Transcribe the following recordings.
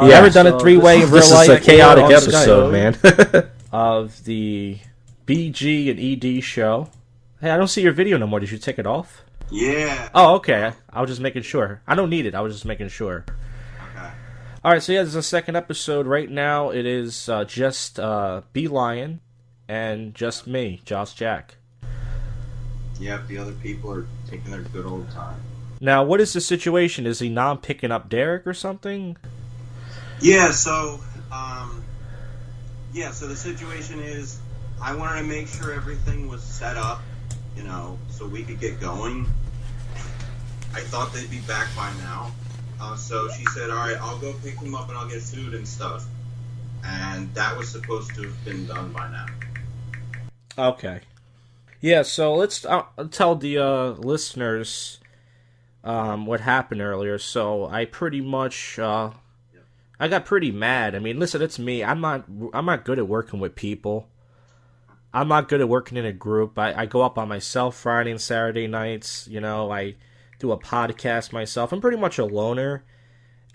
Never done a three-way in real life. This is a chaotic episode, man. Of the BG and ED show. Hey, I don't see your video no more. Did you take it off? Yeah. Oh, okay. I was just making sure. I don't need it. I was just making sure. Okay. All right, so yeah, this is the second episode. Right now, it is just B Lion and just me, Josh Jack. Yep, the other people are taking their good old time. Now, what is the situation? Is he not picking up Derek or something? Yeah, so the situation is I wanted to make sure everything was set up, so we could get going. I thought they'd be back by now. So she said, all right, I'll go pick him up and I'll get food and stuff. And that was supposed to have been done by now. Okay. Yeah, so let's tell the listeners what happened earlier. So I pretty much I got pretty mad. I mean, listen, it's me. I'm not good at working with people. I'm not good at working in a group. I go up by myself Friday and Saturday nights. I do a podcast myself. I'm pretty much a loner,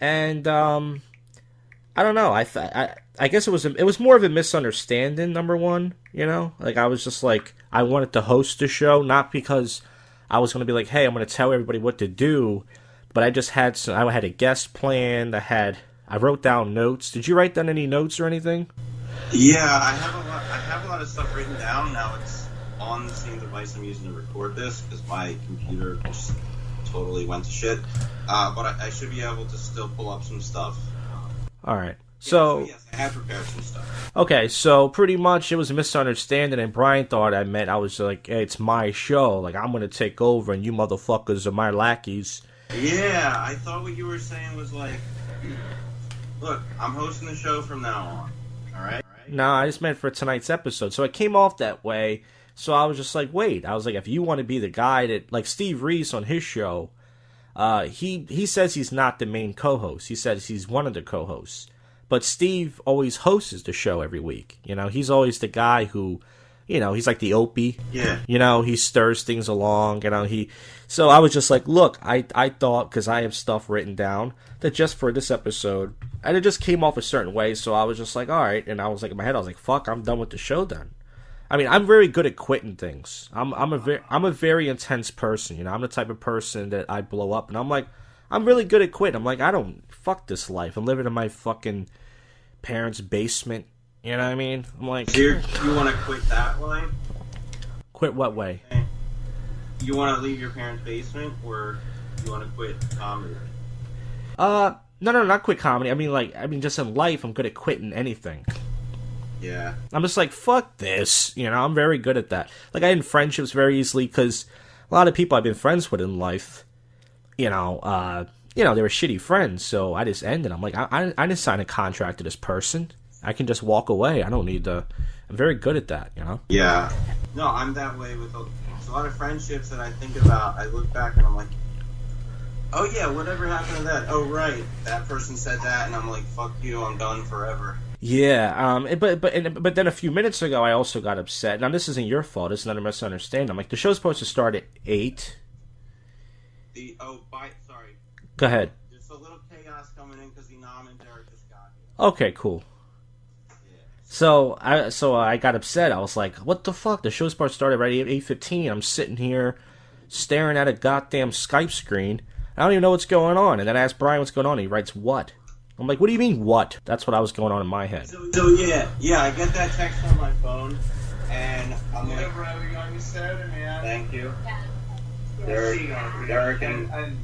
and I don't know. I guess it was more of a misunderstanding. Number one, I was just like I wanted to host the show, not because I was going to be like, hey, I'm going to tell everybody what to do, but I just had I had a guest planned. I wrote down notes. Did you write down any notes or anything? Yeah, I have a lot of stuff written down. Now it's on the same device I'm using to record this because my computer just totally went to shit. But I should be able to still pull up some stuff. All right. So yes, I have prepared some stuff. Okay, so pretty much it was a misunderstanding, and Brian thought I was like, hey, it's my show. Like, I'm going to take over, and you motherfuckers are my lackeys. Yeah, I thought what you were saying was like, look, I'm hosting the show from now on. All right? No, I just meant for tonight's episode. So it came off that way. So I was just like, wait. I was like, if you want to be the guy that, like Steve Reese on his show, he says he's not the main co-host. He says he's one of the co-hosts. But Steve always hosts the show every week. He's always the guy who, he's like the Opie. Yeah. He stirs things along. So I was just like, look, I thought, because I have stuff written down, that just for this episode, and it just came off a certain way, so I was just like, all right, and I was like, in my head, I was like, fuck, I'm done with the show then. I mean, I'm very good at quitting things. I'm a very intense person, I'm the type of person that I blow up, and I'm like, I'm really good at quitting. I'm like, I don't, fuck this life. I'm living in my fucking parents' basement, you know what I mean? I'm like... So you want to quit that way? Quit what way? You want to leave your parents' basement, or you want to quit comedy? No, not quit comedy. I mean, just in life, I'm good at quitting anything. Yeah. I'm just like, fuck this. I'm very good at that. Like, I end friendships very easily because a lot of people I've been friends with in life, they were shitty friends, so I just ended. I'm like, I didn't sign a contract to this person. I can just walk away. I don't need to. I'm very good at that, Yeah. No, I'm that way with a lot of friendships that I think about. I look back and I'm like, oh yeah, whatever happened to that? Oh right, that person said that, and I'm like, fuck you, I'm done forever. Yeah, but then a few minutes ago, I also got upset. Now this isn't your fault. It's another misunderstanding. I'm like, the show's supposed to start at 8. Sorry. Go ahead. There's a little chaos coming in because Inam and Derek just got here. Okay, cool. So I got upset. I was like, what the fuck? The show's supposed to start at 8:15. I'm sitting here staring at a goddamn Skype screen. I don't even know what's going on. And then I asked Brian what's going on. He writes, what? I'm like, what do you mean, what? That's what I was going on in my head. So I get that text on my phone, and I'm like, thank you. Derek and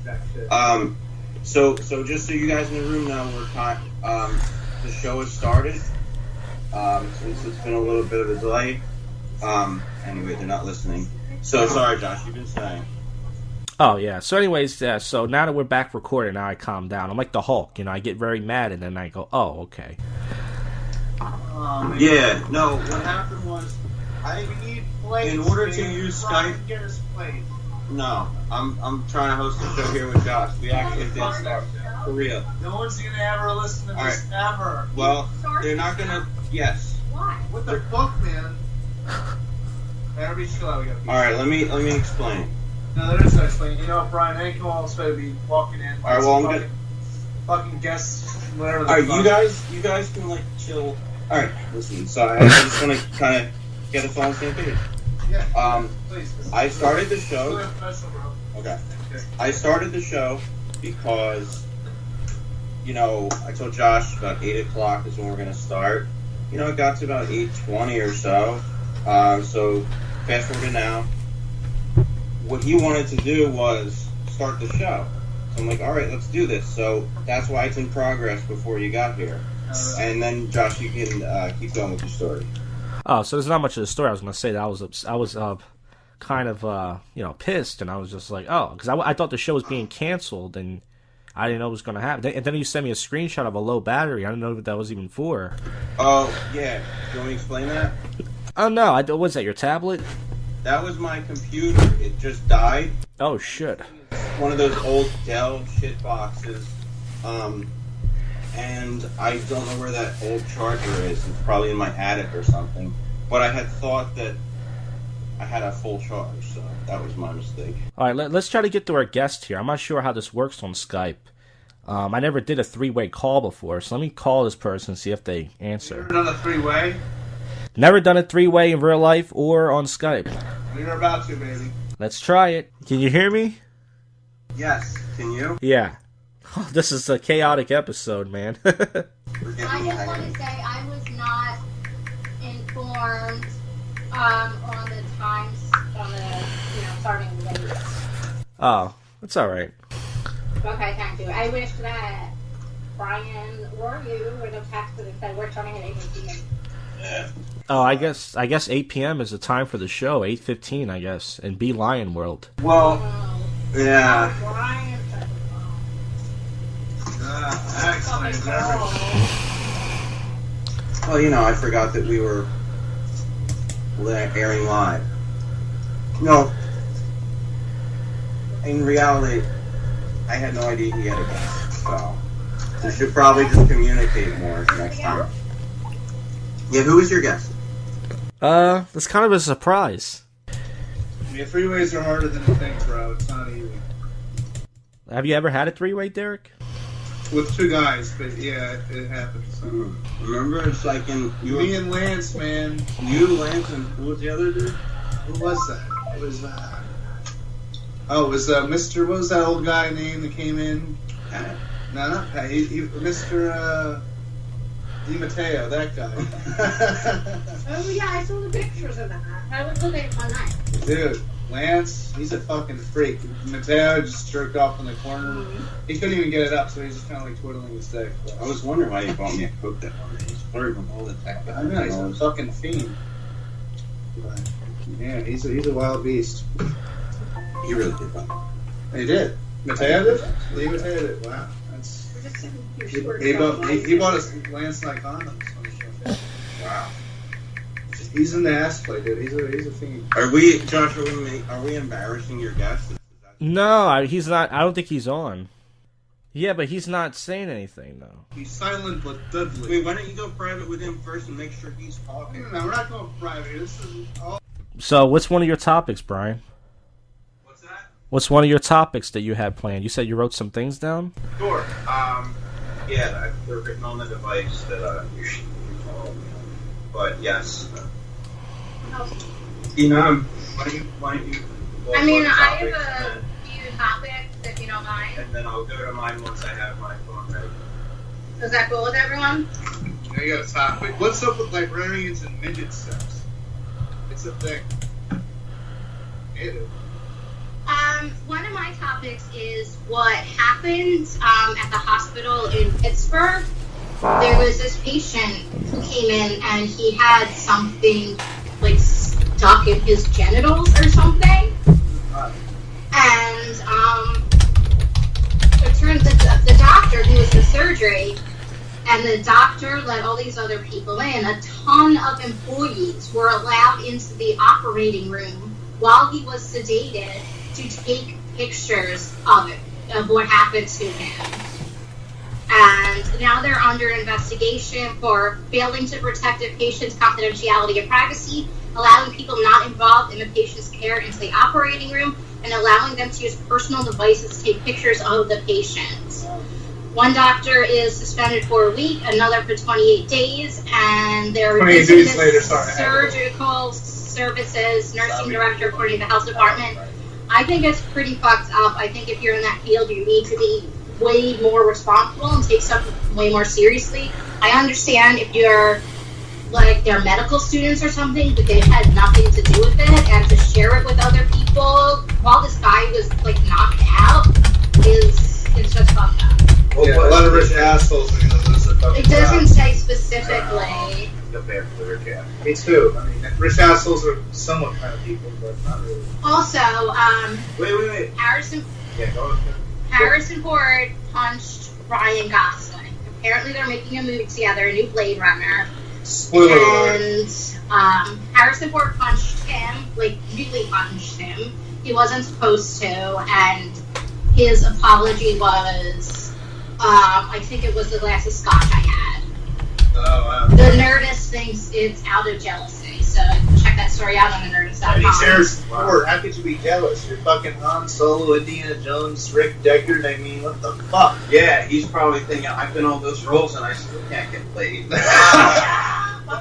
so just so you guys in the room know, the show has started. Since it's been a little bit of a delay. Anyway, they're not listening. So sorry, Josh, you've been saying. Oh, yeah. So anyways, so now that we're back recording, now I calm down. I'm like the Hulk, I get very mad, and then I go, oh, okay. Yeah, no, what happened was, in order to use Skype... No, I'm trying to host a show here with Josh. We actually did stuff. For real. No one's going to ever listen to this, ever. Well, they're not going to... Yes. Why? What the fuck, man? Everybody's chill out. Alright, let me explain. No, there is no explaining. Brian, I ain't going to be walking in. Alright, well, fucking guess whatever. All right, you guys can like chill. All right, listen. So I just want to kind of get us all on the same page. Yeah. Please. I started the show. Okay. I started the show because, you know, I told Josh about 8 o'clock is when we're gonna start. You know, it got to about 8:20 or so. So fast forward to now. What he wanted to do was start the show. So I'm like, all right, let's do this. So that's why it's in progress before you got here. And then Josh, you can keep going with your story. Oh, so there's not much of the story. I was going to say that I was kind of pissed, and I was just like, oh, because I thought the show was being canceled, and I didn't know what was going to happen. And then you sent me a screenshot of a low battery. I didn't know what that was even for. Oh yeah, do you want me to explain that? Oh no, was that your tablet? That was my computer. It just died. Oh shit. One of those old Dell shit boxes. And I don't know where that old charger is. It's probably in my attic or something. But I had thought that I had a full charge, so that was my mistake. All right, let's try to get to our guest here. I'm not sure how this works on Skype. I never did a three-way call before, so let me call this person and see if they answer. Never done a three-way? Never done a three-way in real life or on Skype. We're about to, baby. Let's try it. Can you hear me? Yes. Can you? Yeah. Oh, this is a chaotic episode, man. I just want to say I was not informed on the times on the starting late. Oh, that's all right. Okay, thank you. I wish that Brian or you would have texted and said we're starting at 8 p.m. Yeah. Oh, I guess 8 p.m. is the time for the show. 8:15, I guess, in Bee Lion World. Well, yeah. Brian said That explains everything. Well, I forgot that we were airing live. No. In reality, I had no idea he had a guest, so we should probably just communicate more next time. Yeah, who was your guest? That's kind of a surprise. Yeah, freeways are harder than you think, bro. It's not easy. Have you ever had a three-way, Derek? With two guys, but yeah, it happens. So. Remember, it's like Me and Lance, man. You, Lance, and who was the other dude? Who was that? It was, it was Mr. What was that old guy name that came in? Pat. No, not Pat. Mr. Di Matteo, that guy. Oh yeah, I saw the pictures of that. I was looking at one night. Dude, Lance, he's a fucking freak. Matteo just jerked off in the corner. Mm-hmm. He couldn't even get it up, so he's just kind of like twiddling his dick. I was wondering why you bought me a Coke that one day. He's flirting with all the tech guys. I know, he's a fucking fiend. But, yeah, he's a wild beast. He really did buy me. He did. Matteo did? Lee Matteo did. Wow. That's... We're just sitting here He bought us Lance and I condoms on the show. Wow. He's in the ass play, dude. He's a fiend. Are we, Josh? Are we embarrassing your guests? No, he's not. I don't think he's on. Yeah, but he's not saying anything though. He's silent but deadly. Wait, why don't you go private with him first and make sure he's talking? No, we're not going private. This is all. So, what's one of your topics, Brian? What's that? What's one of your topics that you had planned? You said you wrote some things down? Sure. Yeah, they're written on the device that you should follow me on. But yes. Why don't you I mean, I have a few topics, if you don't mind. And then I'll go to mine once I have my phone ready. Is that cool with everyone? I got a topic. What's up with librarians and midget sex? It's a thing. It is. One of my topics is what happened at the hospital in Pittsburgh. There was this patient who came in and he had something like stuck in his genitals or something. And it turns out the doctor, who was the surgery, and the doctor let all these other people in. A ton of employees were allowed into the operating room while he was sedated to take pictures of it, of what happened to him. And now they're under investigation for failing to protect a patient's confidentiality and privacy, allowing people not involved in the patient's care into the operating room, and allowing them to use personal devices to take pictures of the patient. One doctor is suspended for a week, another for 28 days, and they're 28 days later, sorry. surgical services nursing director according to the health department. I think it's pretty fucked up. I think if you're in that field, you need to be way more responsible and take stuff way more seriously. I understand if you're like they're medical students or something, but they had nothing to do with it, and to share it with other people while this guy was like knocked out is just fucked up. Well, yeah, a lot of rich assholes are gonna lose their fucking It doesn't jobs. say specifically. Feel bad for the rich ass. Me too. I mean, rich assholes are somewhat kind of people, but not really. Also, Wait. Harrison Yeah, go ahead. Harrison Ford punched Ryan Gosling. Apparently, they're making a movie together, a new Blade Runner. Spoiler alert. And Harrison Ford punched him, like really punched him. He wasn't supposed to, and his apology was, I think it was the glass of scotch I had. Oh, wow. The Nerdist thinks it's out of jealousy, so check that story out on the Nerdist.com. Harrison Ford, how could you be jealous? You're fucking Han Solo, Indiana Jones, Rick Deckard. I mean, what the fuck? Yeah, he's probably thinking, I've been all those roles and I still can't get laid.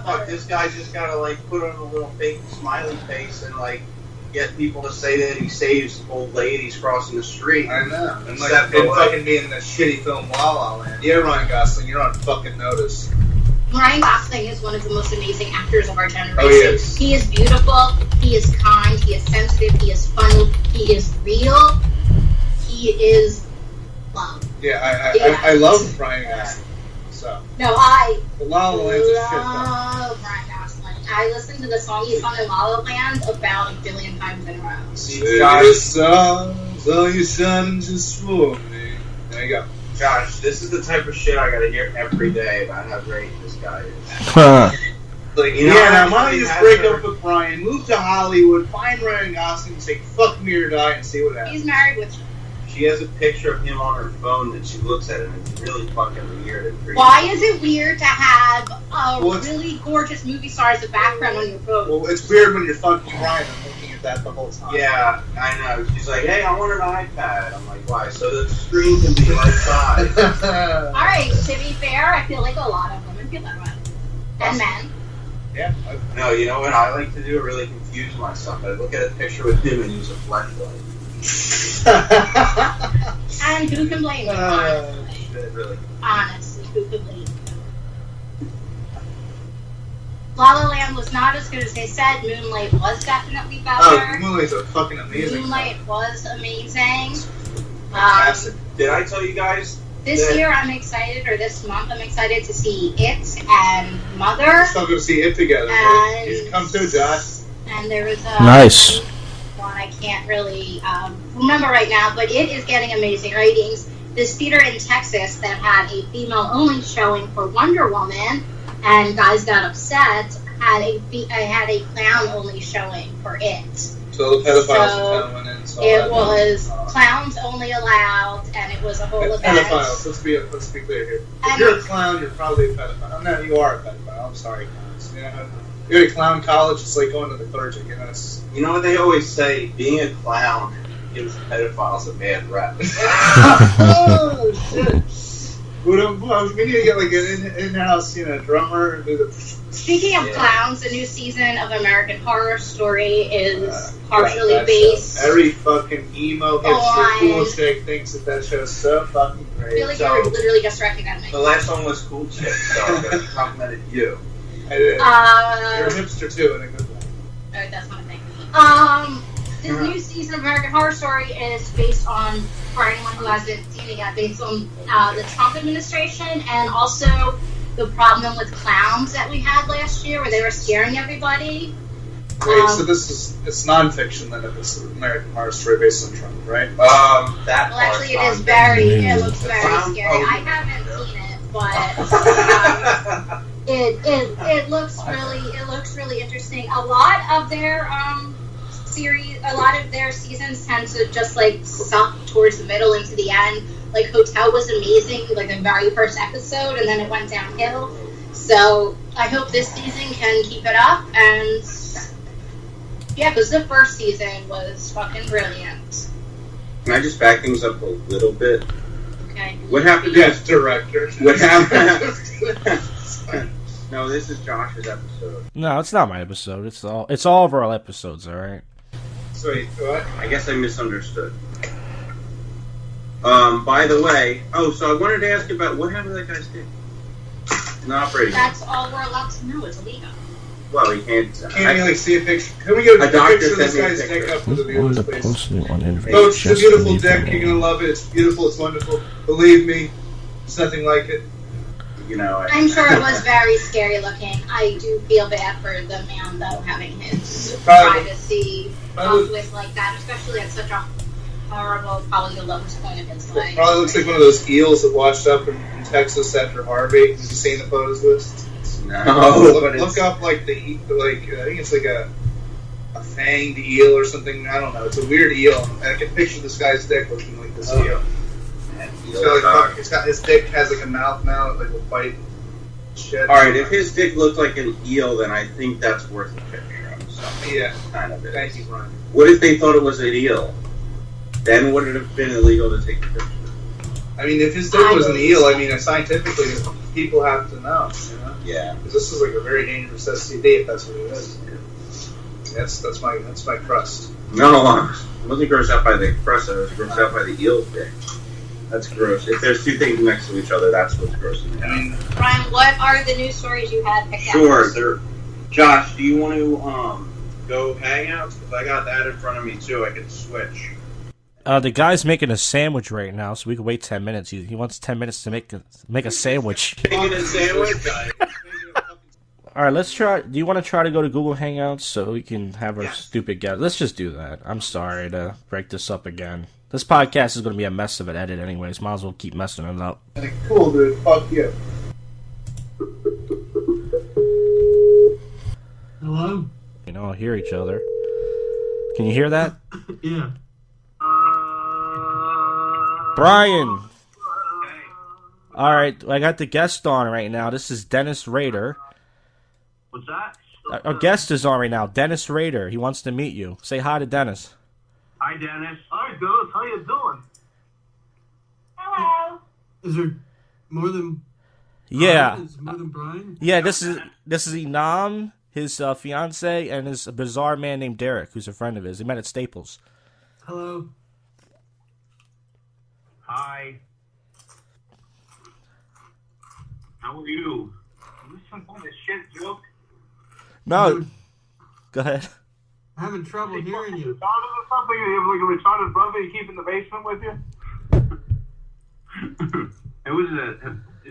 Fuck, this guy just gotta like put on a little fake smiley face and like get people to say that he saves old ladies crossing the street. I know. And like, Except and for, fucking be in the shitty film La La Land. Yeah, Ryan Gosling, you're on fucking notice. Ryan Gosling is one of the most amazing actors of our generation. Oh, he is. He is beautiful, he is kind, he is sensitive, he is funny, he is real, he is love. Yeah, Yeah. I love Ryan Gosling. So. No, I But La La Land's a shit film. love Ryan Gosling. I listened to the song he sung in La La Land about a billion times in a row. City stars, all you shining just for me. There you go. Josh, this is the type of shit I gotta hear every day about how great this guy is. Like, You know, yeah, now why don't actually you just has break her- up with Brian, move to Hollywood, find Ryan Gosling, and say fuck me or die, and see what happens. He's married with. She has a picture of him on her phone that she looks at, and it's really fucking weird and creepy. Why is it weird to have a Well, it's- really gorgeous movie star as a background on your phone? Well, it's weird when you're fucking Brian and looking at that the whole time. Yeah, I know. She's like, hey, I want an iPad. I'm like, why? So the screen can be right side. Alright, to be fair, I feel like a lot of women feel that way. And men. Yeah. No, you know what I like to do? I really confuse myself. I look at a picture with him and use a flashlight. And who can blame me, honestly? Shit, really. Honestly, who could blame me? La La Land was not as good as they said. Moonlight was definitely Oh, better. Moonlight's a fucking amazing Moonlight was amazing. Fantastic. Did I tell you guys? This that- year I'm excited, or this month I'm excited to see It and Mother. Still go see it together. And- You should come too, Josh. And there was a Nice. one I can't really remember right now, but it is getting amazing ratings. This theater in Texas that had a female-only showing for Wonder Woman, and guys got upset, had a clown-only showing for it. So the pedophiles So, in town went in. So It was clowns only allowed, and it was a whole event. pedophiles. Let's be clear here. If And- you're a clown, you're probably a pedophile. Oh, no, you are a pedophile. I'm sorry, clowns. You know, you're at a clown college. It's like going to the clergy. You know, it's You know what they always say? Being a clown gives pedophiles a bad rep. oh shit. We need to get like an in-house, drummer and do the. Speaking of Yeah. clowns, the new season of American Horror Story is God, partially that based. show. Every fucking emo hipster On- cool chick thinks that show's so fucking I great. feel like So- you were literally just recognizing The me. last one was Cool Chick, so I complimented you. I did. You're a Uh, hipster too, in a good way. Alright, that's one thing. This new season of American Horror Story is based on, for anyone who hasn't seen it yet, based on the Trump administration and also the problem with clowns that we had last year where they were scaring everybody. Wait, so it's nonfiction then if it's American Horror Story based on Trump, right? That Well, actually, it part's is not- it looks very Clown- scary. oh. I haven't seen it, but it looks really interesting. A lot of their seasons tend to just like suck towards the middle into the end. Like Hotel was amazing, like the very first episode, and then it went downhill. So I hope this season can keep it up, and yeah, because the first season was fucking brilliant. Can I just back things up a little bit? Okay. What happened? Yes, director. What happened? No, this is Josh's episode. No, it's not my episode. It's all of our episodes, all right? Sweet. What? I guess I misunderstood. By the way, so I wanted to ask about what happened to that guy's dick in the operating room. That's all we're allowed to know. It's illegal. Well, he can't. Can't we see a picture? Can we get a doctor picture of this sent me a guy's picture. dick up for the viewers, please? On Oh, it's a beautiful dick. You're gonna love it. It's beautiful. It's wonderful. Believe me, there's nothing like it. You know, I'm sure it was very scary looking. I do feel bad for the man, though, having his Probably. privacy dealt with like that, especially at such a horrible, probably the lowest point of his life. Probably looks like one of those eels that washed up in Texas after Harvey. Have you seen the photos of this? no. Look up like I think it's like a fanged eel or something. I don't know. It's a weird eel. I can picture this guy's dick looking like this eel. It's got his dick has like a mouth now, like a bite. Shit. All right, if his dick looked like an eel, then I think that's worth a picture of. So Yeah. kind of it. Thank you, Brian. What if they thought it was an eel? Then would it have been illegal to take the picture? I mean, if his dick was an eel, I mean, scientifically, people have to know. You know? Yeah. Because this is like a very dangerous STD, if that's what it is. That's my crust. No, I wasn't grossed out by the crust. I was grossed out by the eel's dick. That's gross. If there's two things next to each other, that's what's grossing me out. I mean, Brian, what are the news stories you had picked Sure. out? There. Josh, do you want to go hangouts? Because I got that in front of me too. I can switch. The guy's making a sandwich right now, so we can wait 10 minutes. He wants 10 minutes to make a sandwich. Making a sandwich. All right, let's try. Do you want to try to go to Google Hangouts so we can have our stupid guest? Let's just do that. I'm sorry to break this up again. This podcast is going to be a mess of an edit anyways. Might as well keep messing it up. cool, dude. Fuck you. Hello? You know, I'll hear each other. Can you hear that? Yeah. Brian! Alright, I got the guest on right now. This is Dennis Rader. What's that? Our guest is on right now, Dennis Rader. He wants to meet you. Say hi to Dennis. Hi, Dennis. Hi, Dennis. How you doing? Hello. Is there more than... Yeah. Is there more than Brian? Yeah, this is Inam, his fiance, and his bizarre man named Derek, who's a friend of his. They met at Staples. Hello. Hi. How are you? Is this some kind of shit joke? No. Go ahead. I'm having trouble hearing you. Retarded or something? You have like a retarded brother you keep in the basement with you? It was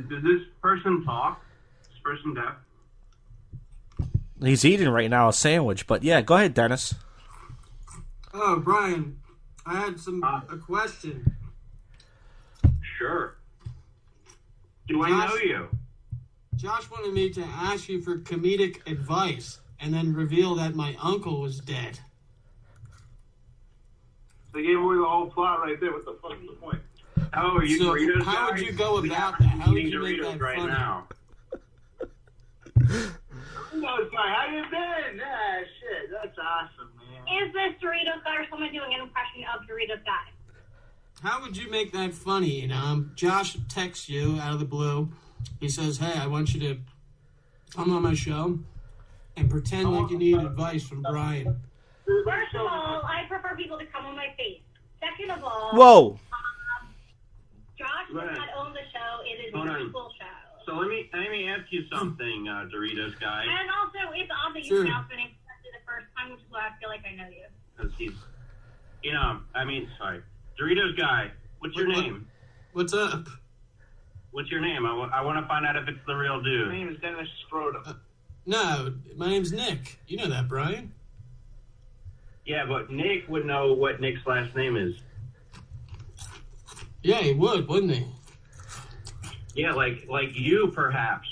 does this person talk? Is this person deaf? He's eating right now a sandwich, but yeah, go ahead, Dennis. Oh, Brian, I had a question. Sure. Do I know you? Josh wanted me to ask you for comedic advice and then reveal that my uncle was dead. They gave away the whole plot right there. What the fuck is the point? Oh, are you Doritos how would you go about that? How would you make that funny? Now. Doritos guy, how you been? Ah, shit, that's awesome, man. Is this Doritos guy or someone doing an impression of Doritos guy? How would you make that funny? You know, Josh texts you out of the blue. He says, "Hey, I want you to come on my show and pretend like you need advice from Brian." First of all, I prefer people to come on my face. Second of all, Whoa! Josh does not own the show. It is a people show. So let me ask you something, Doritos guy. And also, it's odd that Sure. you pronounce my name correctly the first time, which is why I feel like I know you. Because he's, sorry, Doritos guy. What's your name? What's up? What's your name? I want to find out if it's the real dude. My name is Dennis Scrotum. No, my name's Nick. You know that, Brian. Yeah, but Nick would know what Nick's last name is. Yeah, he would, wouldn't he? Yeah, like you perhaps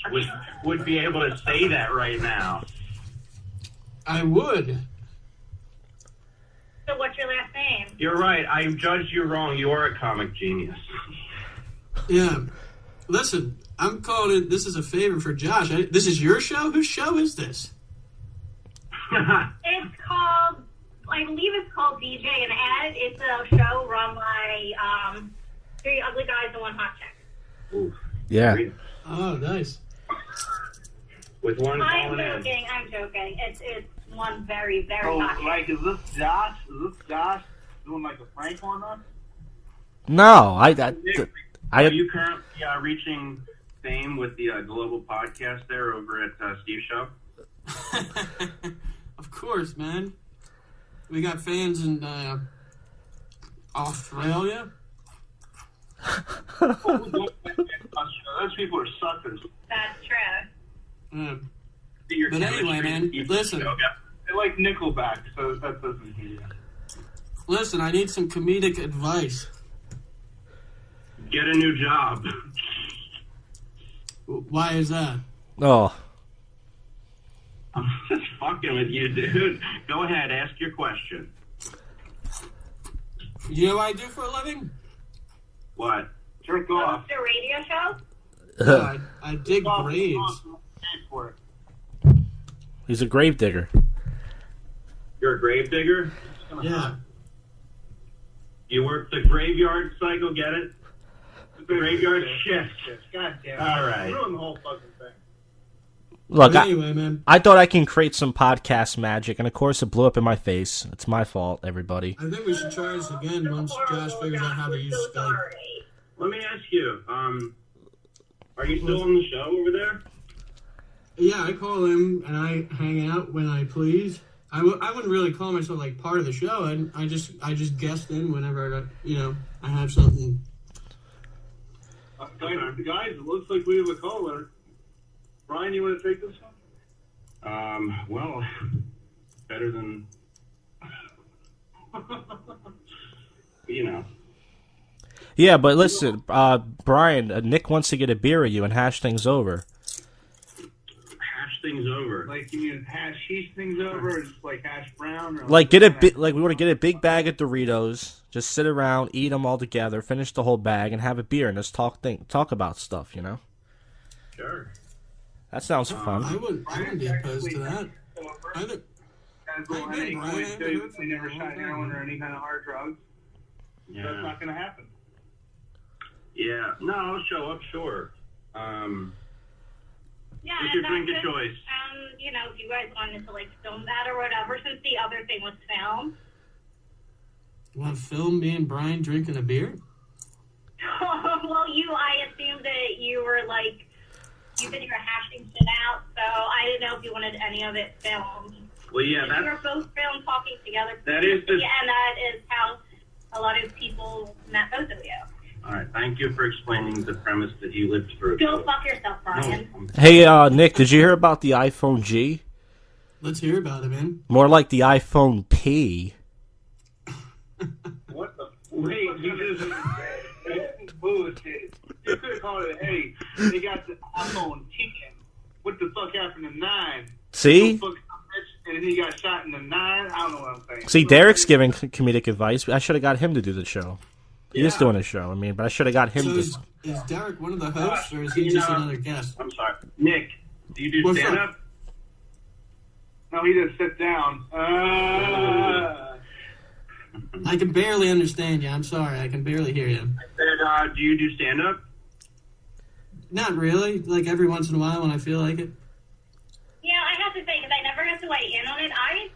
would be able to say that right now. I would. So what's your last name? You're right. I judged you wrong. You are a comic genius. Yeah. Listen, I'm calling it. This is a favor for Josh. This is your show? Whose show is this? It's called, I believe it's called DJ and Ed. It's a show run by 3 ugly guys and 1 hot chick. Ooh. Yeah. Oh, nice. With one I'm calling joking. It's one very, very Oh, hot chick. like, is this Josh? Doing like a prank on us? No, Are you currently reaching fame with the global podcast there over at Steve's show? Of course, man. We got fans in Australia. Those people are suckers. That's true. But anyway, man, listen. They like Nickelback, so that doesn't hear you. Listen, I need some comedic advice. Get a new job. Why is that? Oh. I'm just fucking with you, dude. Go ahead, ask your question. You know what I do for a living? What? Jerk off. Host a radio show? No, I dig graves. He's a grave digger. You're a grave digger? Yeah. You work the graveyard cycle, get it? The graveyard shift. God damn it. All right. Ruin the whole fucking thing. Look, But anyway, man, I thought I can create some podcast magic, and of course it blew up in my face. It's my fault, everybody. I think we should try this again once Josh figures out how to use Skype. Let me ask you, are you still on the show over there? Yeah, I call him and I hang out when I please. I wouldn't really call myself like part of the show. I just guest in whenever I have something. Guys, it looks like we have a caller. Brian, you want to take this one? Well, better than, Yeah, but listen, Brian, Nick wants to get a beer with you and hash things over. Hash things over. Like, you mean hash things over, or just like hash brown? Or Like we want to get a big bag of Doritos, just sit around, eat them all together, finish the whole bag, and have a beer and just talk about stuff, Sure. That sounds fun. I wouldn't be opposed to that. We never shot heroin or any kind of hard drugs. Yeah. That's not going to happen. Yeah. No, I'll show up, sure. Yeah, what's your drink of just, choice? If you guys wanted to film that or whatever, since the other thing was filmed. You want to film me and Brian drinking a beer? Well, I assumed that you were you said you were hashing shit out, so I didn't know if you wanted any of it filmed. Well, yeah, We were both filmed talking together. That is and that is how a lot of people met both of you. All right, thank you for explaining the premise that you lived through. Go fuck yourself, Brian. Hey, Nick, did you hear about the iPhone G? Let's hear about it, man. More like the iPhone P. What the? Wait, you just bullshit. You could have called it, hey, they got the iPhone 10. What the fuck happened to 9? See? And then he got shot in the 9. I don't know what I'm saying. See, Derek's giving comedic advice. I should have got him to do the show. He is doing a show, but I should have got him So to... is Derek one of the hosts, or is he just another guest? I'm sorry. Nick, do you do What's stand-up? No, he just sit down. I can barely understand you. I'm sorry. I can barely hear you. I said, do you do stand-up? Not really. Like every once in a while when I feel like it. Yeah, I have to say, because I never got to weigh in on it, I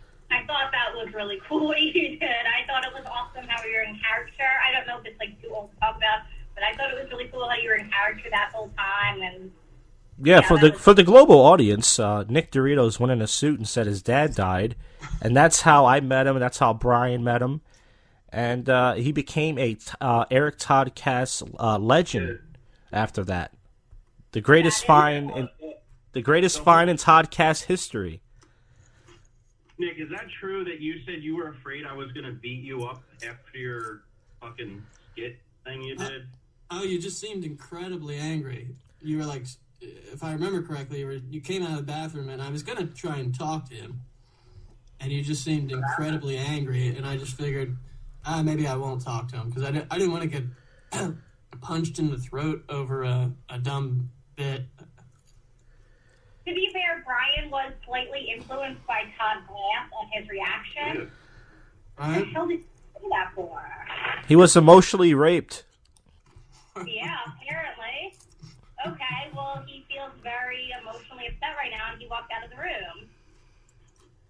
thought that was really cool what you did. I thought it was awesome how you were in character. I don't know if it's too old to talk about, but I thought it was really cool how you were in character that whole time. And Yeah, for the global audience, Nick Doritos went in a suit and said his dad died, and that's how I met him, and that's how Brian met him, and he became a Eric Toddcast legend after that. The greatest find in Toddcast history. Nick, is that true that you said you were afraid I was going to beat you up after your fucking skit thing you did? Oh, you just seemed incredibly angry. You were like, if I remember correctly, you came out of the bathroom and I was going to try and talk to him. And you just seemed incredibly angry. And I just figured, maybe I won't talk to him. Because I didn't want to get punched in the throat over a dumb bit. to be fair, Brian was slightly influenced by Todd Glass on his reaction. Right. What the hell did you say that for? He was emotionally raped. Yeah, apparently. Okay, well, he feels very emotionally upset right now, and he walked out of the room.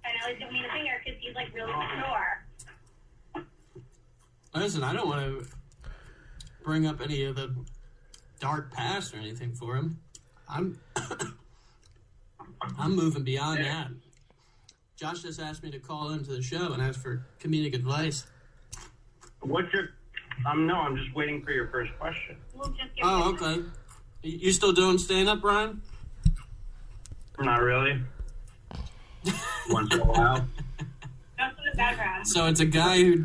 I know he's giving me the finger because he's, like, really mature. Listen, I don't want to bring up any of the dark past or anything for him. I'm moving beyond that. Josh just asked me to call into the show and ask for comedic advice. What's your... no, I'm just waiting for your first question. We'll just give Okay. You still doing stand-up, Brian? Not really. Once in a while. Just in the background. So it's a guy who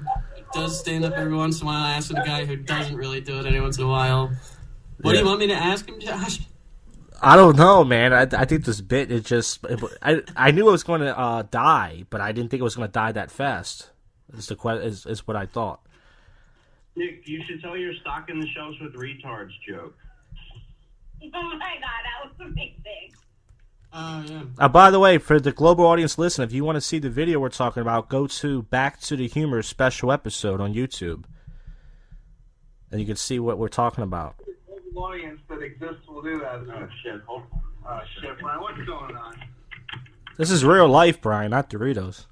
does stand-up every once in a while asking a guy who doesn't really do it every once in a while. What do you want me to ask him, Josh? I don't know, man. I think this bit is just... I knew it was going to die, but I didn't think it was going to die that fast. Is what I thought. Nick, you should tell your stock in the shelves with retards joke. Oh my god, that was amazing. Yeah. By the way, for the global audience, listen, if you want to see the video we're talking about, go to Back to the Humor special episode on YouTube. And you can see what we're talking about. The global audience that exists will do that. Oh, shit. Hold on. Oh, shit, Brian, what's going on? This is real life, Brian, not Doritos.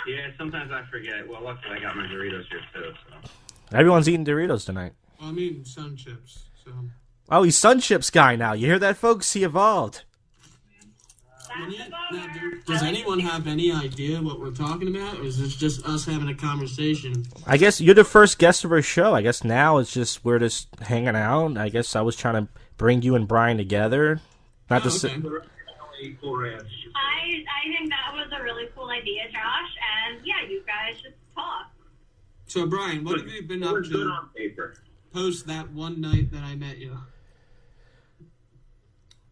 Yeah, sometimes I forget. Well, luckily I got my Doritos here, too. So. Everyone's eating Doritos tonight. Well, I'm eating Sun Chips, so... Oh, he's Sun Chips guy now. You hear that, folks? He evolved. Does anyone have any idea what we're talking about, or is this just us having a conversation? I guess you're the first guest of our show. I guess now it's just we're just hanging out. I guess I was trying to bring you and Brian together. Not okay. I think that was a really cool idea, Josh, and yeah, you guys should talk. So, Brian, what have you been up to post that one night that I met you?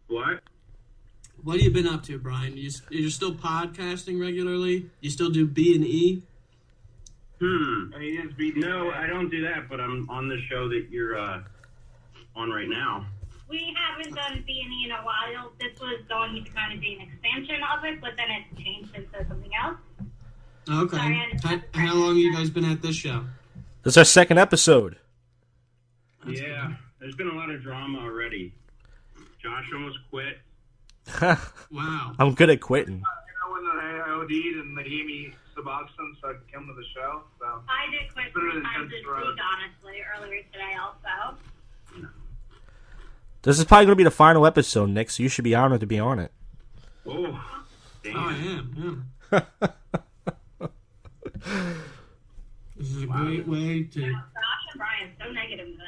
What? What have you been up to, Brian? You're still podcasting regularly? You still do B&E? No, I don't do that, but I'm on the show that you're on right now. We haven't done B&E in a while. This was going to kind of be an expansion of it, but then it changed into something else. Okay. Sorry, how long have you guys been at this show? This is our second episode. Yeah, there's been a lot of drama already. Josh almost quit. Wow. I'm good at quitting. You know when I OD'd and they gave me Suboxone so I could come to the show? So. I did quit 3 times this week, honestly, earlier today also. This is probably going to be the final episode, Nick, so you should be honored to be on it. Oh, damn. Oh, I am, yeah. This is a great way to... Josh and Brian, so negative today.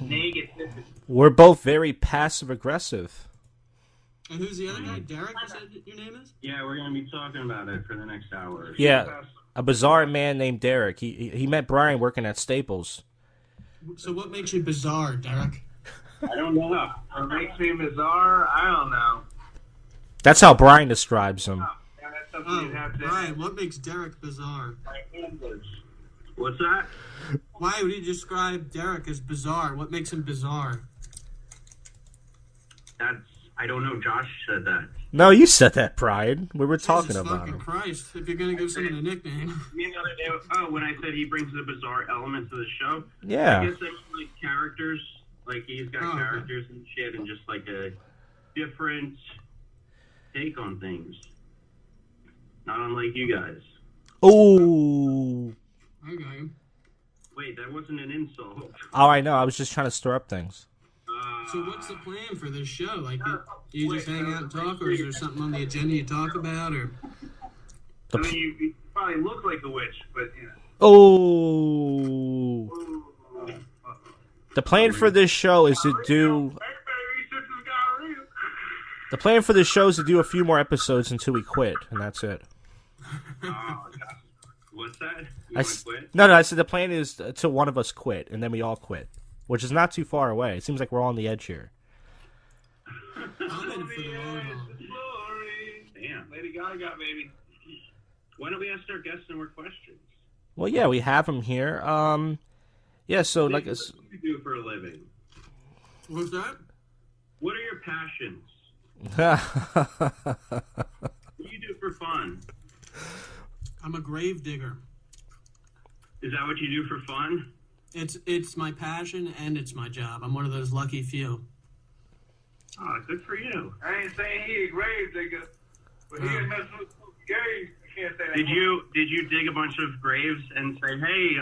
Negative. We're both very passive-aggressive. And who's the other guy? Derek, you said your name is? Yeah, we're going to be talking about it for the next hour. Yeah, a bizarre man named Derek. He met Brian working at Staples. So what makes you bizarre, Derek? I don't know. What makes me bizarre? I don't know. That's how Brian describes him. Yeah, that's something you'd have to... Brian, what makes Derek bizarre? What's that? Why would you describe Derek as bizarre? What makes him bizarre? I don't know. Josh said that. No, you said that, Brian. We were talking Jesus about fucking him. Christ, if you're going to give someone a nickname. Me the other day, when I said he brings the bizarre elements to the show. Yeah. I guess they like characters. Like, he's got characters and shit and just, like, a different take on things. Not unlike you guys. Oh. Okay. Wait, that wasn't an insult. Oh, I know. I was just trying to stir up things. So what's the plan for this show? Like, do you just hang out and talk, or is there something on the agenda you talk about, or? I mean, you probably look like a witch, but, you know. Oh. The plan for this show is to do... The plan for this show is to do a few more episodes until we quit, and that's it. What's that? You want to quit? No, I said the plan is till one of us quit, and then we all quit, which is not too far away. It seems like we're all on the edge here. I'm in for the long haul. Damn. Lady Gaga, baby. Why don't we ask our guests some more questions? Well, yeah, we have them here. Yeah, so like... What do you do for a living? What's that? What are your passions? What do you do for fun? I'm a grave digger. Is that what you do for fun? It's my passion and it's my job. I'm one of those lucky few. Oh, good for you. I ain't saying he a grave digger, but he ain't messing with gays. I can't say that. Did you dig a bunch of graves and say, hey,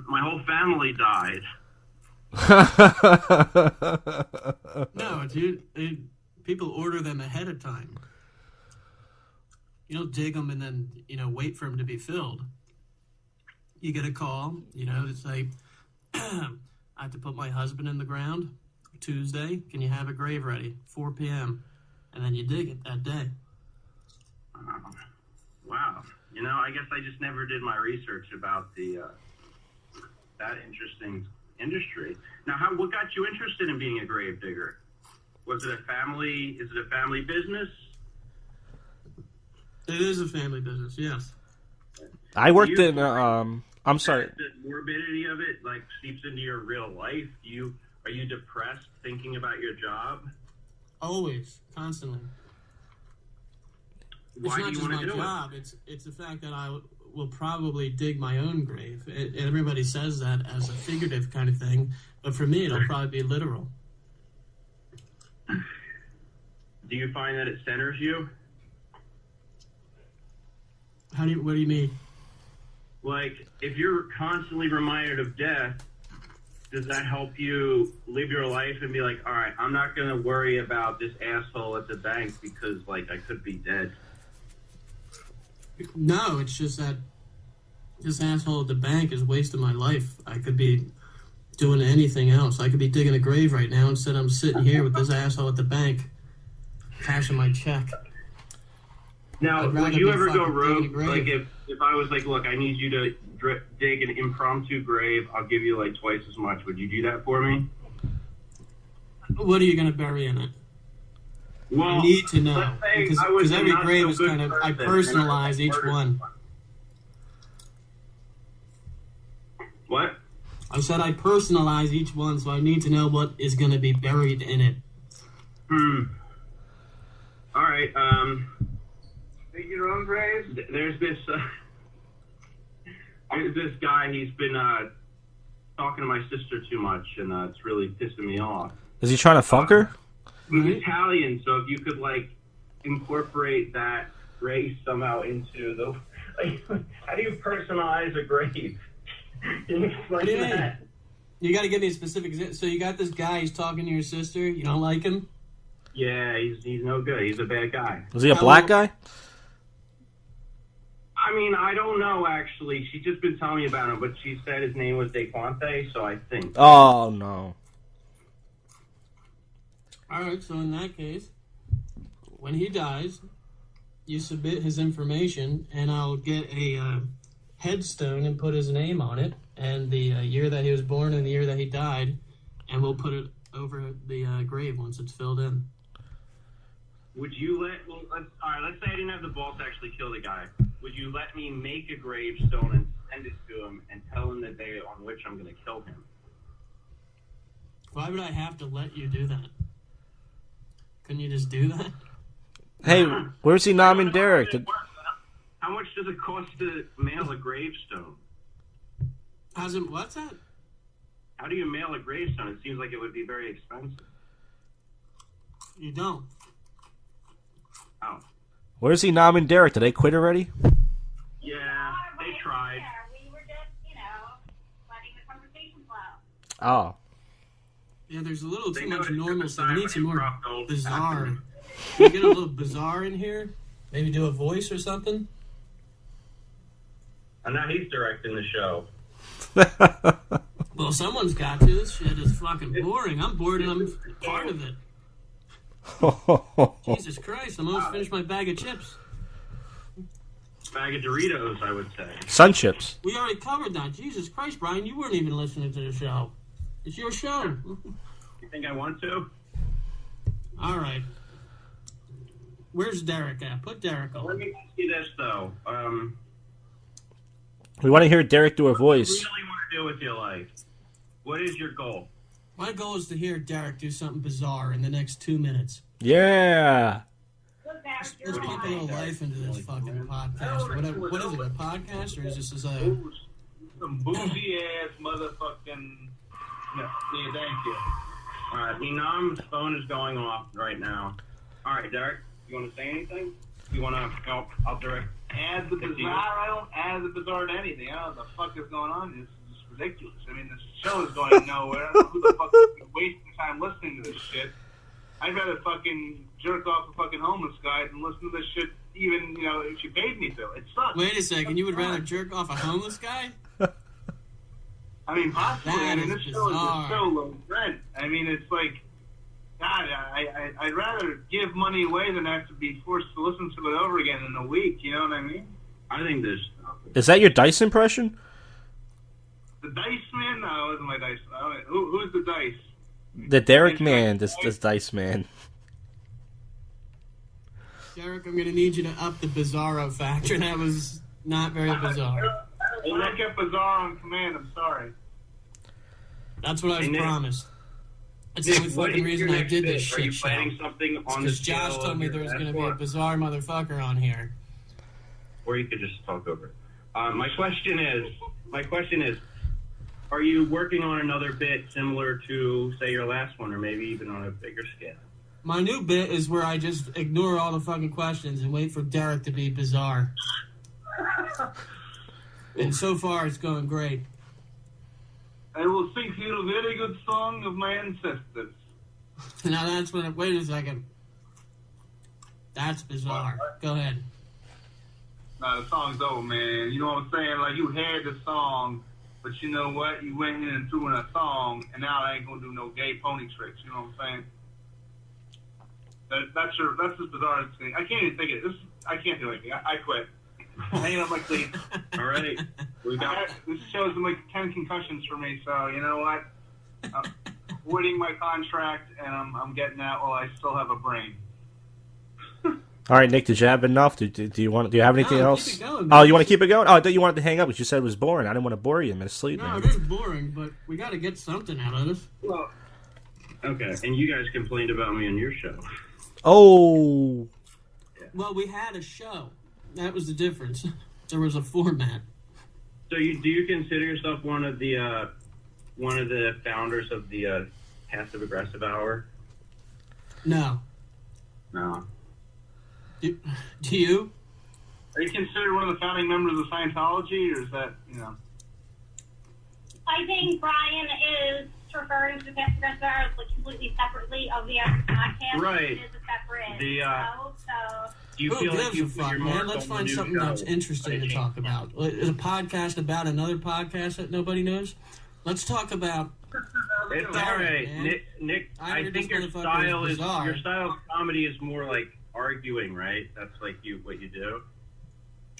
my whole family died? No, dude. People order them ahead of time. You don't dig them and then, wait for them to be filled. You get a call, it's like, I have to put my husband in the ground Tuesday. Can you have a grave ready? 4 p.m. And then you dig it that day. Wow. I guess I just never did my research about that interesting industry. Now, what got you interested in being a grave digger? Is it a family business? It is a family business, yes. I worked in, I'm sorry. The morbidity of it, seeps into your real life. Are you depressed thinking about your job? Always, constantly. Why do you want to do it? It's not just my job. It's the fact that I will probably dig my own grave. Everybody says that as a figurative kind of thing, but for me, it'll probably be literal. Do you find that it centers you? What do you mean? If you're constantly reminded of death, does that help you live your life and be like, all right, I'm not going to worry about this asshole at the bank because, I could be dead? No, it's just that this asshole at the bank is wasting my life. I could be doing anything else. I could be digging a grave right now. Instead, I'm sitting here with this asshole at the bank cashing my check. Now, would you ever go rogue? If I was look, I need you to dig an impromptu grave, I'll give you twice as much. Would you do that for me? What are you going to bury in it? Well, I need to know. Because every grave is kind of, I personalize each one. What? I said I personalize each one, so I need to know what is going to be buried in it. All right, Dig your own grave? There's this guy, he's been talking to my sister too much, and it's really pissing me off. Is he trying to funk her? He's Italian, so if you could, incorporate that race somehow into the... how do you personalize a grave? Can you explain that? You got to give me a specific... So you got this guy, he's talking to your sister, you don't like him? Yeah, he's no good. He's a bad guy. Was he a black guy? I mean, I don't know, actually. She's just been telling me about him, but she said his name was DeQuante, so I think. Oh, no. All right, so in that case, when he dies, you submit his information, and I'll get a headstone and put his name on it, and the year that he was born and the year that he died, and we'll put it over the grave once it's filled in. Would you let's say I didn't have the balls to actually kill the guy. Would you let me make a gravestone and send it to him and tell him the day on which I'm going to kill him? Why would I have to let you do that? Couldn't you just do that? Hey, where's Enam and Derek? How much does it cost to mail a gravestone? What's that? How do you mail a gravestone? It seems like it would be very expensive. You don't. Oh. Where's Enam and Derek? Did they quit already? Yeah, they tried. We were just, letting the conversation flow. Oh. Yeah, there's a little too much normalcy. We need some more gold bizarre. Can you get a little bizarre in here? Maybe do a voice or something? And now he's directing the show. Well, someone's got to. This shit is fucking boring. I'm bored and I'm part of it. Jesus Christ, I'm almost finished my bag of chips. Bag of Doritos, I would say. Sun chips. We already covered that. Jesus Christ, Brian, you weren't even listening to the show. It's your show. You think I want to? All right. Where's Derek at? Put Derek on. Let me ask you this, though. We want to hear Derek do a voice. What do you really want to do with your life? What is your goal? My goal is to hear Derek do something bizarre in the next 2 minutes. Yeah. Let's put a little life into this fucking podcast or whatever. What is it, a podcast or is this a... Some bougie ass motherfucking. No, yeah, thank you. All right, Enam's phone is going off right now. All right, Derek, you want to say anything? You want to help? I'll direct. Add the bizarre. I don't add the bizarre to anything. I don't know what the fuck is going on. This is just ridiculous. I mean, this show is going nowhere. I don't know who the fuck is wasting time listening to this shit. I'd rather fucking jerk off a fucking homeless guy than listen to this shit, even, you know, if you paid me to. It sucks. Wait a second, you would rather jerk off a homeless guy? I mean, possibly. That I mean, is this show is bizarre. so low rent. I mean, it's like, God, I'd rather give money away than have to be forced to listen to it over again in a week. You know what I mean? I think this. Is that your Dice impression? The Dice Man? No, it wasn't my Dice. Who's the Dice? The Derek Man, this Dice Man. Derek, I'm going to need you to up the bizarro factor. That was not very bizarre. When I get bizarre on command, I'm sorry. That's what I was Nick, promised. That's Nick, the only what fucking is reason your I next did bit? this Are shit you show. planning something on the Because Josh told me there was going to be a bizarre motherfucker on here. Or you could just talk over it. My question is, are you working on another bit similar to, say, your last one, or maybe even on a bigger scale? My new bit is where I just ignore all the fucking questions and wait for Derek to be bizarre. And so far, it's going great. I will sing you a very good song of my ancestors. Now that's when. Wait a second. That's bizarre. Go ahead. Nah, the song's over, man. You know what I'm saying? Like, you had the song, but you know what? You went in and threw in a song, and now I ain't gonna do no gay pony tricks. You know what I'm saying? That's just bizarre thing. I can't even think of it. I can't do anything. I quit. Hanging up my cleats. All right. This show's like 10 concussions for me, so you know what? I'm voiding my contract, and I'm getting out while I still have a brain. All right, Nick, did you have enough? Do you have anything else? Keep it going, Oh, you want to keep it going? Oh, I thought you wanted to hang up, but you said it was boring. I didn't want to bore you. I'm asleep. No, Man. it is boring, but we got to get something out of this. Well, Okay, and you guys complained about me on your show. Oh. Well, we had a show. That was the difference. There was a format. So do you consider yourself one of the founders of the passive aggressive hour? No. No. Do you? are you considered one of the founding members of Scientology, or is that, you know? I think Brian is referring to the Passive Aggressive Hour like completely separately of the other podcast. Right. It is a separate show, so... Do you Who feel like gives you a put fuck, your man? mark Let's on the find new something show that's interesting to by talk about. Is a podcast about another podcast that nobody knows? Let's talk about... It's all right, man. Nick. I heard think this your motherfucker is bizarre. your style of comedy is more like arguing, right? That's like what you do.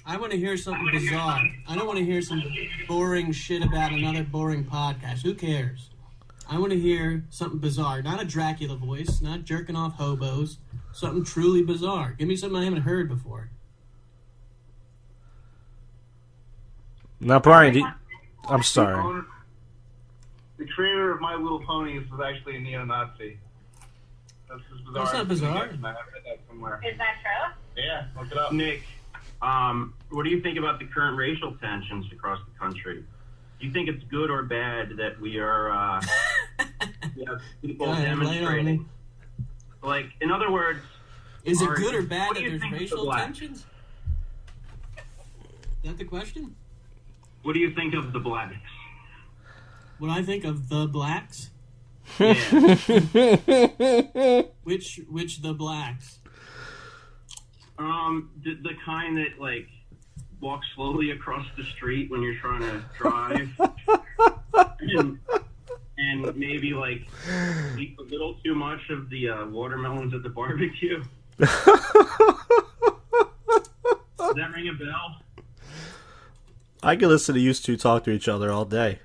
I want to hear something bizarre. I don't want to hear some boring shit about another boring podcast. Who cares? I want to hear something bizarre. Not a Dracula voice, not jerking off hobos. Something truly bizarre. Give me something I haven't heard before. Now, Brian, I'm sorry. The creator of My Little Ponies was actually a neo-Nazi. That's just bizarre. That's not bizarre. I read that somewhere. Is that true? Yeah, look it up. Nick, what do you think about the current racial tensions across the country? Do you think it's good or bad that we are we have people demonstrating? Like, in other words, is it good or bad what that do you there's think of the racial blacks? tensions? Is that the question? What do you think of the blacks? What I think of the blacks? Yeah. Which the blacks? The kind that like walk slowly across the street when you're trying to drive, and maybe like eat a little too much of the watermelons at the barbecue. Does that ring a bell? I could listen to you two talk to each other all day.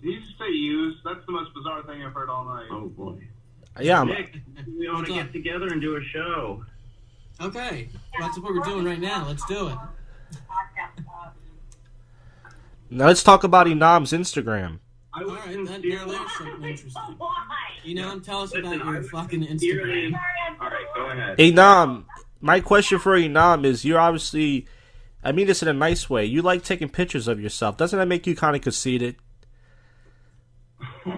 Did you just say use? That's the most bizarre thing I've heard all night. Oh boy. Yeah, Nick, we want to get together and do a show. Okay, that's what we're doing right now. Let's do it. Now let's talk about Enam's Instagram. All right, there's something interesting. Tell us about your fucking Instagram. All right, go ahead. Enam, my question for Enam is: you're obviously I mean this in a nice way. You like taking pictures of yourself. Doesn't that make you kind of conceited? I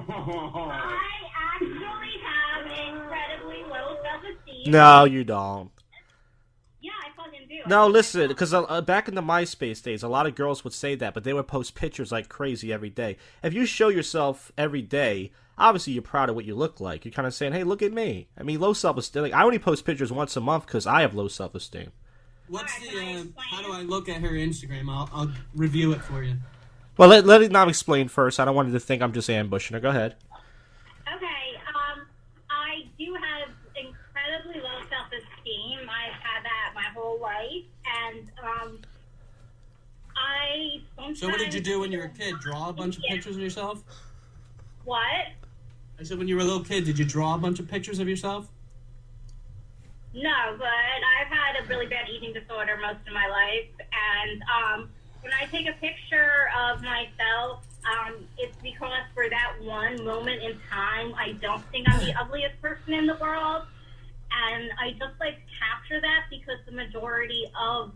actually have incredibly low self-esteem. No, you don't. Yeah, I fucking do. No, listen, because back in the MySpace days, a lot of girls would say that, but they would post pictures like crazy every day. If you show yourself every day, obviously you're proud of what you look like. You're kind of saying, hey, look at me. I mean, low self-esteem. Like, I only post pictures once a month because I have low self-esteem. What's how do I look at her Instagram? I'll review it for you. Well, let it not explain first. I don't want you to think I'm just ambushing her. Go ahead. Okay, I do have incredibly low self-esteem. I've had that my whole life, and I sometimes... So what did you do when you were a kid? Draw a bunch of pictures of yourself? What? I said when you were a little kid, did you draw a bunch of pictures of yourself? No, but I've had a really bad eating disorder most of my life, and when I take a picture of myself, it's because for that one moment in time, I don't think I'm the ugliest person in the world, and I just like capture that because the majority of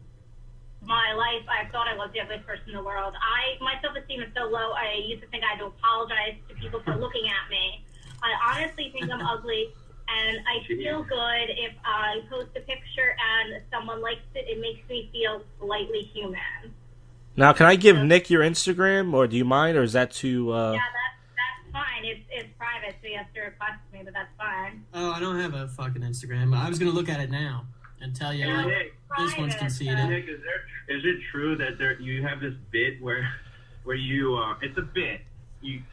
my life, I thought I was the ugliest person in the world. My self-esteem is so low, I used to think I had to apologize to people for looking at me. I honestly think I'm ugly. And I feel good if I post a picture and someone likes it. It makes me feel slightly human. Now, can I give Nick your Instagram, or do you mind, or is that too... Yeah, that's fine. It's private, so you have to request me, but that's fine. Oh, I don't have a fucking Instagram. I was going to look at it now and tell you, Nick, this one's conceited. Nick, is it true that you have this bit where you... it's a bit.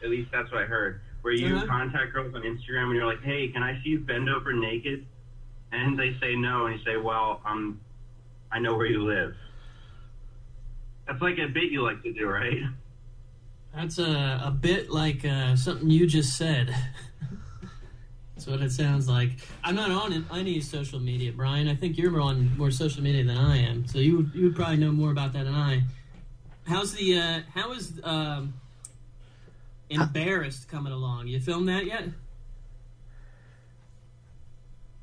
At least that's what I heard. Where you contact girls on Instagram and you're like, hey, can I see you bend over naked? And they say no, and you say, well, I know where you live. That's like a bit you like to do, right? That's a bit like something you just said. That's what it sounds like. I'm not on any social media, Brian. I think you're on more social media than I am, so you would probably know more about that than I. How is Embarrassed coming along? You filmed that yet?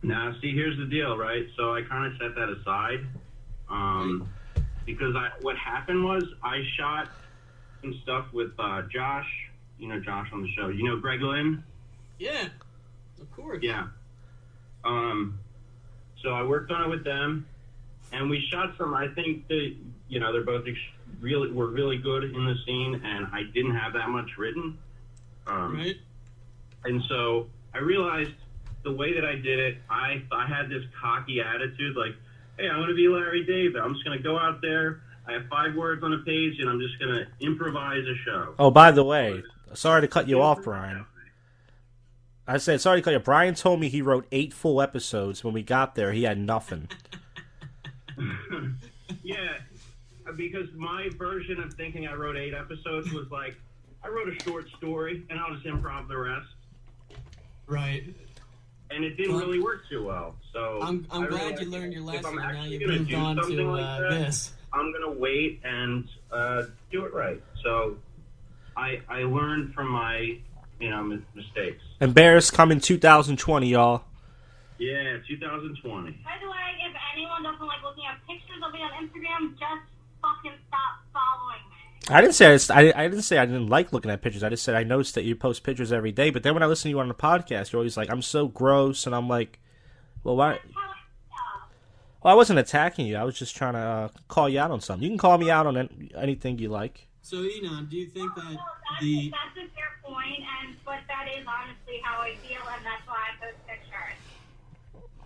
Now, see, here's the deal, right? So I kind of set that aside because what happened was I shot some stuff with Josh. You know Josh on the show. You know Greg Lynn? Yeah, of course. Yeah. So I worked on it with them, and we shot some. I think they're both were really good in the scene, and I didn't have that much written. Right. And so I realized the way that I did it, I had this cocky attitude, like, hey, I'm going to be Larry David. I'm just going to go out there. I have 5 words on a page, and I'm just going to improvise a show. Oh, by the way, sorry to cut you off, Brian. I said, sorry to cut you off. Brian told me he wrote 8 full episodes. When we got there, he had nothing. Yeah. Because my version of thinking I wrote 8 episodes was like, I wrote a short story, and I'll just improv the rest. Right. And it didn't really work too well. So I'm glad you learned your lesson, and now you've gonna moved on to like this. I'm going to wait and do it right. So I learned from my mistakes. Embarrassed coming 2020, y'all. Yeah, 2020. By the way, if anyone doesn't like looking at pictures of me on Instagram, just fucking stop following me. I didn't say I didn't like looking at pictures. I just said I noticed that you post pictures every day. But then when I listen to you on the podcast, you're always like, I'm so gross, and I'm like, well, why? Well, I wasn't attacking you. I was just trying to call you out on something. You can call me out on anything you like. So, Enon, do you think that that's a fair point, but that is honestly how I feel, and that's why I post pictures.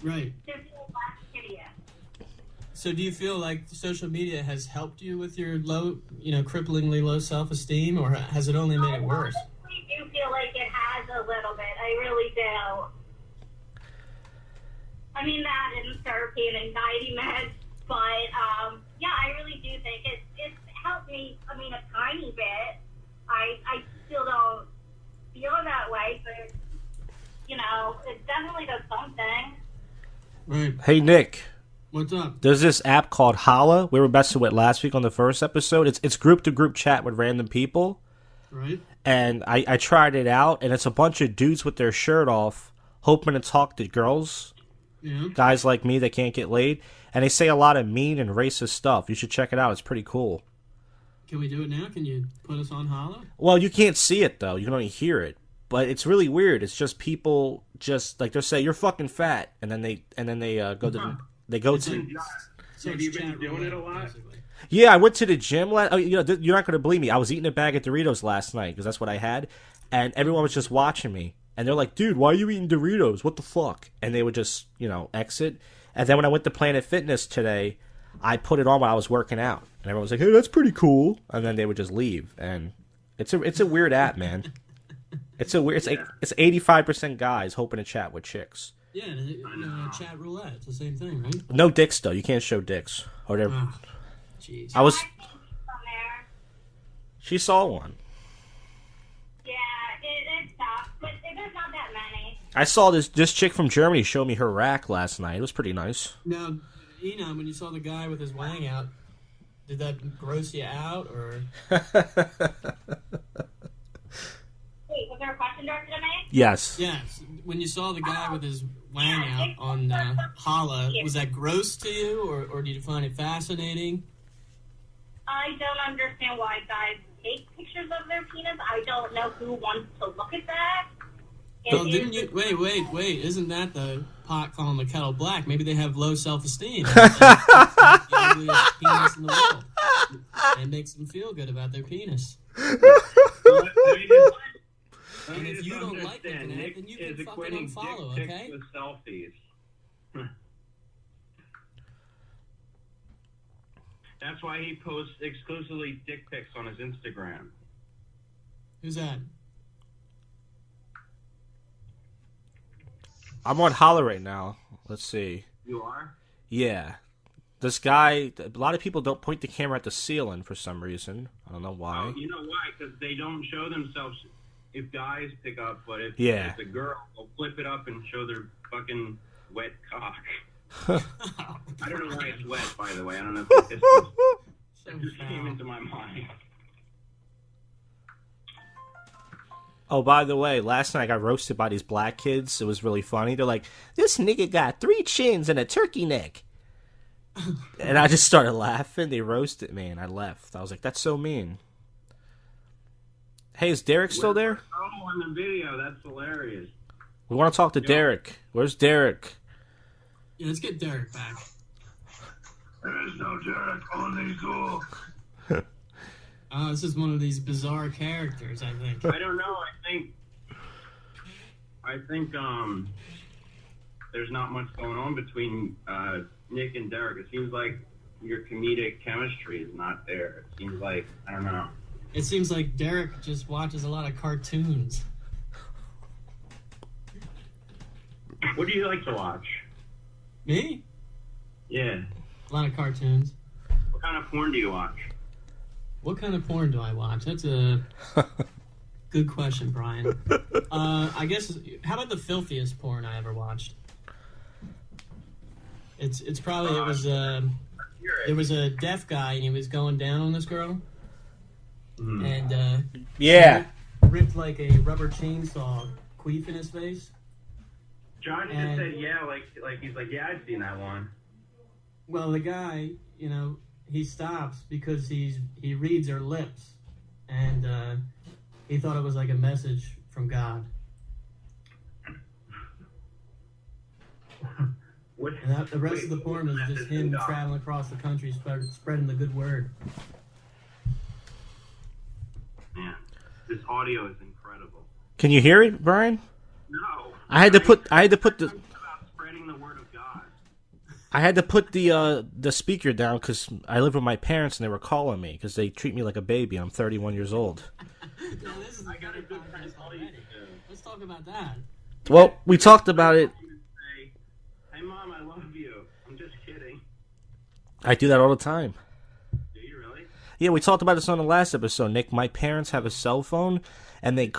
Right. To feel less hideous. So do you feel like social media has helped you with your low, cripplingly low self-esteem, or has it only made it worse? I honestly do feel like it has a little bit. I really do. I mean that in therapy and anxiety meds, but yeah, I really do think it's helped me. I mean, a tiny bit. I still don't feel that way, but it definitely does something. Right. Hey, Nick. What's up? There's this app called Holla. We were messing with last week on the first episode. It's group-to-group chat with random people. Right. And I tried it out, and it's a bunch of dudes with their shirt off hoping to talk to girls. Yeah. Guys like me that can't get laid. And they say a lot of mean and racist stuff. You should check it out. It's pretty cool. Can we do it now? Can you put us on Hollow? Well, you can't see it, though. You can only hear it. But it's really weird. It's just people just, like, they'll say, you're fucking fat. And then they go to... They go to... Have you been doing it a lot? Basically. Yeah, I went to the gym. You're not going to believe me. I was eating a bag of Doritos last night because that's what I had. And everyone was just watching me. And they're like, dude, why are you eating Doritos? What the fuck? And they would just, exit. And then when I went to Planet Fitness today, I put it on while I was working out. And everyone was like, hey, that's pretty cool. And then they would just leave. And it's a weird app, man. It's 85% guys hoping to chat with chicks. Yeah, chat roulette. It's the same thing, right? No dicks, though. You can't show dicks. Or they're... Jeez. She saw one. Yeah, it sucks, but there's not that many. I saw this chick from Germany show me her rack last night. It was pretty nice. Now, Enon, when you saw the guy with his wang out, did that gross you out, or? Wait, was there a question directed at me? Yes. Yes. When you saw the guy with his wang out on Holla, was that gross to you, or did you find it fascinating? I don't understand why guys take pictures of their penis. I don't know who wants to look at that. Well, didn't you? Wait! Isn't that the pot calling the kettle black? Maybe they have low self-esteem. The ugliest penis in the world. And it makes them feel good about their penis. And if you don't like looking at it, then you can fucking unfollow, okay? With selfies. That's why he posts exclusively dick pics on his Instagram. Who's that? I'm on Holler right now. Let's see. You are? Yeah. This guy, a lot of people don't point the camera at the ceiling for some reason. I don't know why. Oh, you know why? Because they don't show themselves if guys pick up, but if it's a girl, they'll flip it up and show their fucking wet cock. I don't know why it's wet, by the way. I don't know if it just came into my mind. Oh, by the way, last night I got roasted by these black kids. It was really funny. They're like, this nigga got 3 chins and a turkey neck. And I just started laughing. They roasted me, and I left. I was like, that's so mean. Hey, is Derek still there? Oh, on the video. That's hilarious. We want to talk to Derek. Where's Derek? Yeah, let's get Derek back. There is no Derek, only Zool. This is one of these bizarre characters, I think. I don't know. I think there's not much going on between Nick and Derek. It seems like your comedic chemistry is not there. It seems like, I don't know. It seems like Derek just watches a lot of cartoons. What do you like to watch? Me? Yeah. A lot of cartoons. What kind of porn do you watch? What kind of porn do I watch? That's a good question, Brian. I guess, how about the filthiest porn I ever watched? It's probably, there was a deaf guy and he was going down on this girl. And, ripped like a rubber chainsaw queef in his face. John just said, yeah, like he's like, yeah, I've seen that one. Well, the guy, he stops because he reads her lips, and he thought it was like a message from God. And the rest of the porn was just him traveling across the country, spreading the good word. Man, this audio is incredible. Can you hear it, Brian? No. I had to put the about spreading the word of God. I had to put the speaker down because I live with my parents and they were calling me because they treat me like a baby. I'm 31 years old. No, this is I got a good already. Let's talk about that. Well, we talked about it. Hey, Mom, I love you. I'm just kidding. I do that all the time. Do you really? Yeah, we talked about this on the last episode, Nick. My parents have a cell phone, and they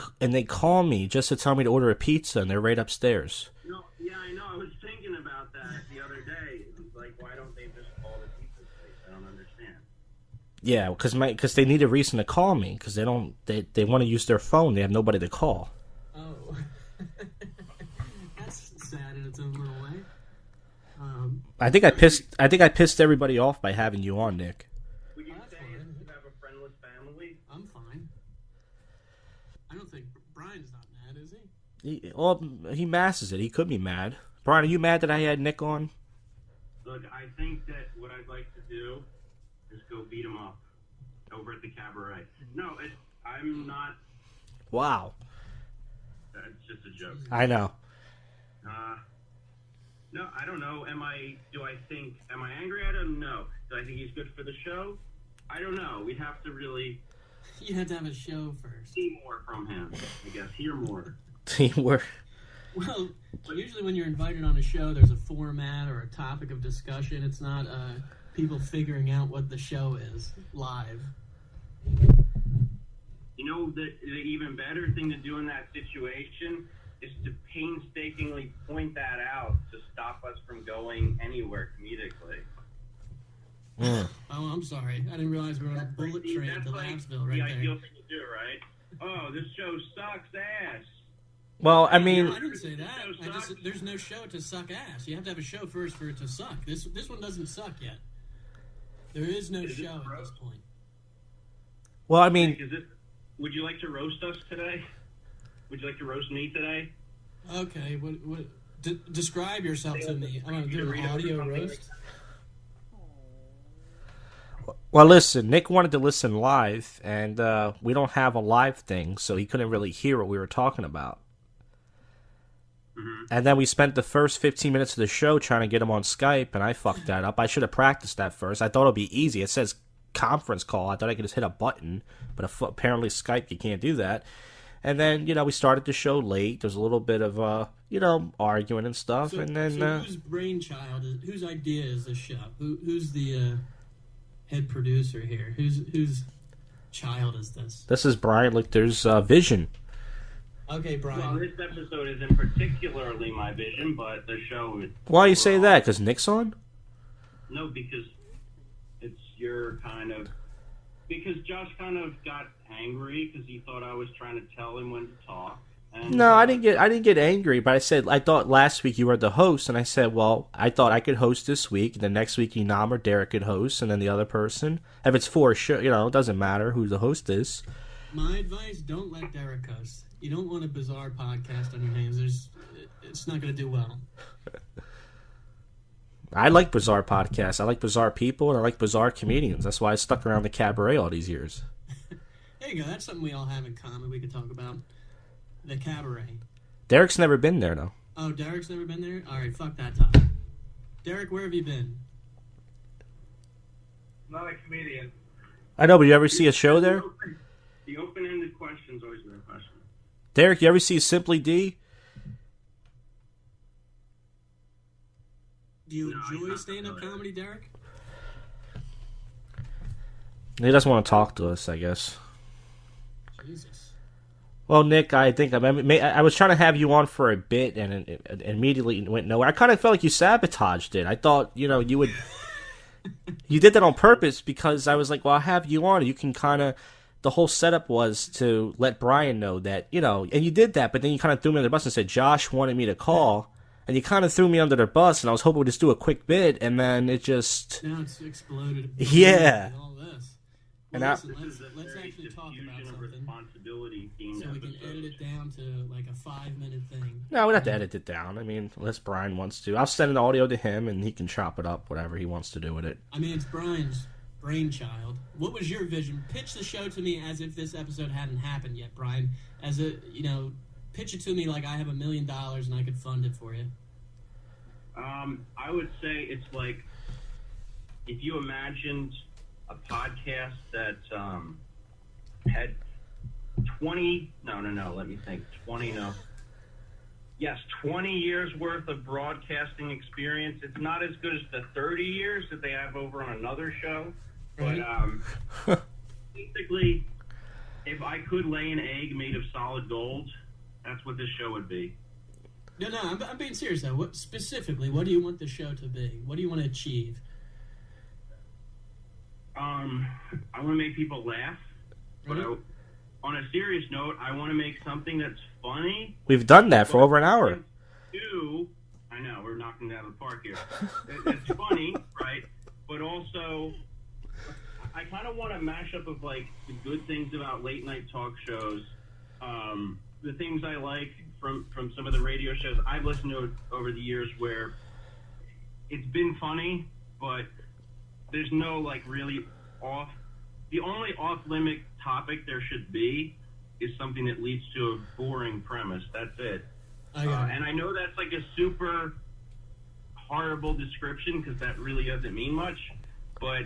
call me just to tell me to order a pizza, and they're right upstairs. No, yeah, I know. I was thinking about that the other day. Like, why don't they just call the pizza place? I don't understand. Yeah, because they need a reason to call me because they want to use their phone. They have nobody to call. Oh, that's sad in its own little way. I think I pissed everybody off by having you on, Nick. Would you say you have a friendless family? I'm fine. I don't think Brian's not mad, is he? He masses it. He could be mad. Brian, are you mad that I had Nick on? Look, I think that what I'd like to do is go beat him up over at the cabaret. No, I'm not. Wow. It's just a joke. I know. No, I don't know. Am I angry at him? No. Do I think he's good for the show? I don't know. We'd have to really... You have to have a show first. See more from him, I guess. Hear more. Teamwork. Well, usually when you're invited on a show, there's a format or a topic of discussion. It's not people figuring out what the show is live. You know, the even better thing to do in that situation is to painstakingly point that out to stop us from going anywhere comedically. Mm. Oh, I'm sorry. I didn't realize we were on a bullet train to Lavsville right there. The ideal thing to do, right? Oh, this show sucks ass. Well, I mean... No, I didn't say that. There's no show to suck ass. You have to have a show first for it to suck. This one doesn't suck yet. There is no show at this point. Well, I mean... Would you like to roast us today? Would you like to roast me today? Okay. Describe yourself to me. I'm going to do an audio roast. Well, listen, Nick wanted to listen live, and we don't have a live thing, so he couldn't really hear what we were talking about. Mm-hmm. And then we spent the first 15 minutes of the show trying to get him on Skype, and I fucked that up. I should have practiced that first. I thought it would be easy. It says conference call. I thought I could just hit a button, but apparently Skype, you can't do that. And then, we started the show late. There's a little bit of, arguing and stuff, and then... So whose brainchild, whose idea is this show? Who's the head producer here? Whose child is this? This is Brian Lichter's vision. Okay, Brian. Well, this episode isn't particularly my vision, but the show... Why you say that? Because Nick's on? No, because it's your kind of... Because Josh kind of got angry because he thought I was trying to tell him when to talk. And, no, I didn't get angry, but I thought last week you were the host, and I said, well, I thought I could host this week, and then next week Enam or Derek could host, and then the other person. If it's for a show, it doesn't matter who the host is. My advice, don't let Derek host. You don't want a bizarre podcast on your hands. It's not going to do well. I like bizarre podcasts. I like bizarre people, and I like bizarre comedians. That's why I stuck around the cabaret all these years. There you go. That's something we all have in common we could talk about. The cabaret. Derek's never been there, though. Oh, Derek's never been there? All right, fuck that topic. Derek, where have you been? I'm not a comedian. I know, but you ever see a show there? The open-ended question's always been a question. Derek, you ever see Simply D? Do you enjoy stand-up comedy, Derek? He doesn't want to talk to us, I guess. Jesus. Well, Nick, I think I was trying to have you on for a bit, and it immediately went nowhere. I kind of felt like you sabotaged it. I thought, you would... You did that on purpose because I was like, well, I'll have you on. You can kind of... The whole setup was to let Brian know that, and you did that, but then you kind of threw me under the bus and said, Josh wanted me to call, and you kind of threw me under the bus, and I was hoping we'd just do a quick bit, and then it just... Now it's exploded. Yeah. All this. Well, and let's actually talk about something so we can edit it down to like a 5-minute thing. No, we don't have to edit it down. I mean, unless Brian wants to. I'll send an audio to him, and he can chop it up, whatever he wants to do with it. I mean, it's Brian's brainchild. What was your vision? Pitch the show to me as if this episode hadn't happened yet, Brian. As a, pitch it to me like I have $1 million and I could fund it for you. I would say it's like if you imagined a podcast that had 20 years worth of broadcasting experience. It's not as good as the 30 years that they have over on another show. But basically, if I could lay an egg made of solid gold, that's what this show would be. No, I'm being serious though. What do you want the show to be? What do you want to achieve? I want to make people laugh, but on a serious note, I want to make something that's funny. We've done that for over an hour. I I know, we're knocking it out of the park here. It's funny, right? But also, I kind of want a mashup of, like, the good things about late-night talk shows, the things I like from some of the radio shows I've listened to over the years where it's been funny, but there's no, like, really the only off-limit topic there should be is something that leads to a boring premise. That's it. And I know that's like a super horrible description because that really doesn't mean much, but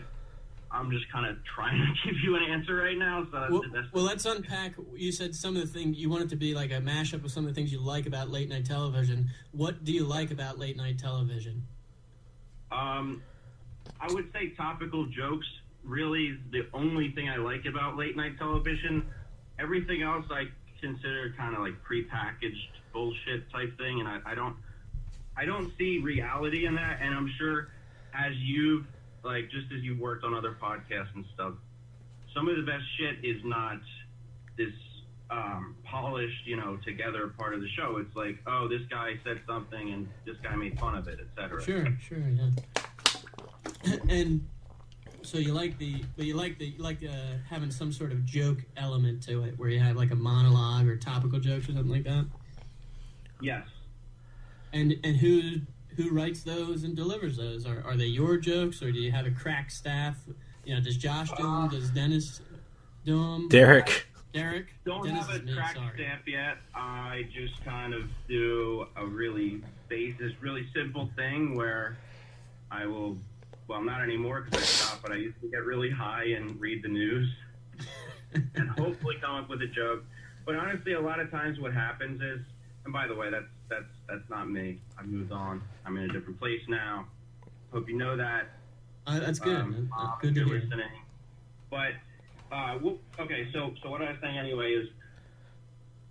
I'm just kind of trying to give you an answer right now. So well, let's unpack. You said some of the things you want it to be like a mashup of some of the things you like about late night television. What do you like about late night television? I would say topical jokes really is the only thing I like about late night television. Everything else I consider kind of like prepackaged bullshit type thing, and I don't see reality in that. And I'm sure as you've just as you've worked on other podcasts and stuff, some of the best shit is not this polished, together part of the show. It's like, oh, this guy said something and this guy made fun of it, etc. Sure, yeah. And so you like having some sort of joke element to it, where you have like a monologue or topical jokes or something like that. Yes. And who writes those and delivers those? Are they your jokes, or do you have a crack staff? Does Josh do them? Does Dennis do them? Derek. Don't Dennis have a crack staff yet. I just kind of do a really simple thing where I will. Well, not anymore because I stopped, but I used to get really high and read the news and hopefully come up with a joke. But honestly, a lot of times what happens is, and by the way, that's not me. I've moved on. I'm in a different place now. Hope you know that. That's good. Good to hear. Listening. But, okay, so what I was saying anyway is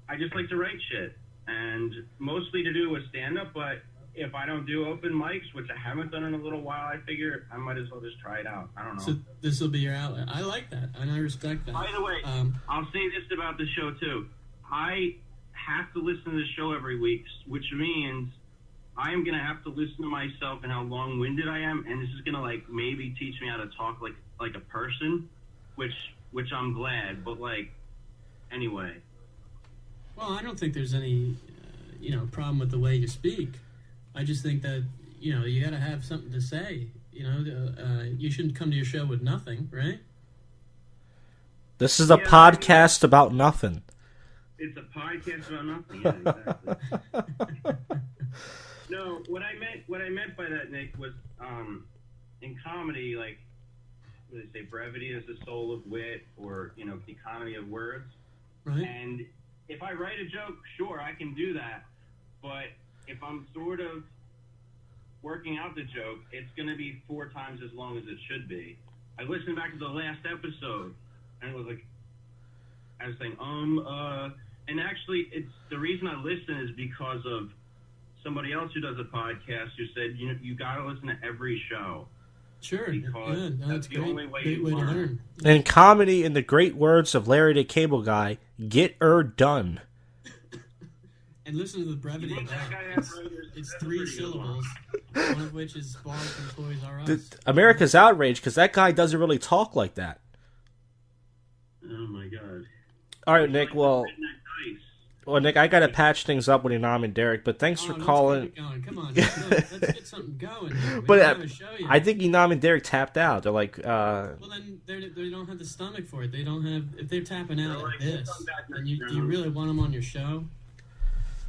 I just like to write shit, and mostly to do with stand-up, but if I don't do open mics, which I haven't done in a little while, I figure I might as well just try it out. I don't know. So this will be your outlet. I like that, and I respect that. By the way, I'll say this about the show, too. I have to listen to the show every week, which means I am going to have to listen to myself and how long-winded I am, and this is going to, maybe teach me how to talk like a person, which I'm glad, but, anyway. Well, I don't think there's any, problem with the way you speak. I just think that, you got to have something to say. You shouldn't come to your show with nothing, right? This is a podcast about nothing. It's a podcast about nothing. Yeah, exactly. No, what I meant by that, Nick, was in comedy, what do they say, brevity is the soul of wit, or the economy of words. Right. And if I write a joke, sure, I can do that. But if I'm sort of working out the joke, it's going to be 4 times as long as it should be. I listened back to the last episode, and it was I was saying, and actually, it's the reason I listen is because of somebody else who does a podcast who said, you got to listen to every show. Sure, because that's the only way you way learn. to learn. In comedy, in the great words of Larry the Cable Guy, get done. And listen to the brevity of that. It's 3 syllables, one of which is borrowed from Toys R Us. America's outraged because that guy doesn't really talk like that. Oh my god. All right, Nick. Well, Nick, I gotta patch things up with Inam and Derek, but thanks for calling. Come on, let's get something going. But I think Inam and Derek tapped out. They're like, well, then they don't have the stomach for it. They don't have. If they're tapping out like this, then do you really want them on your show?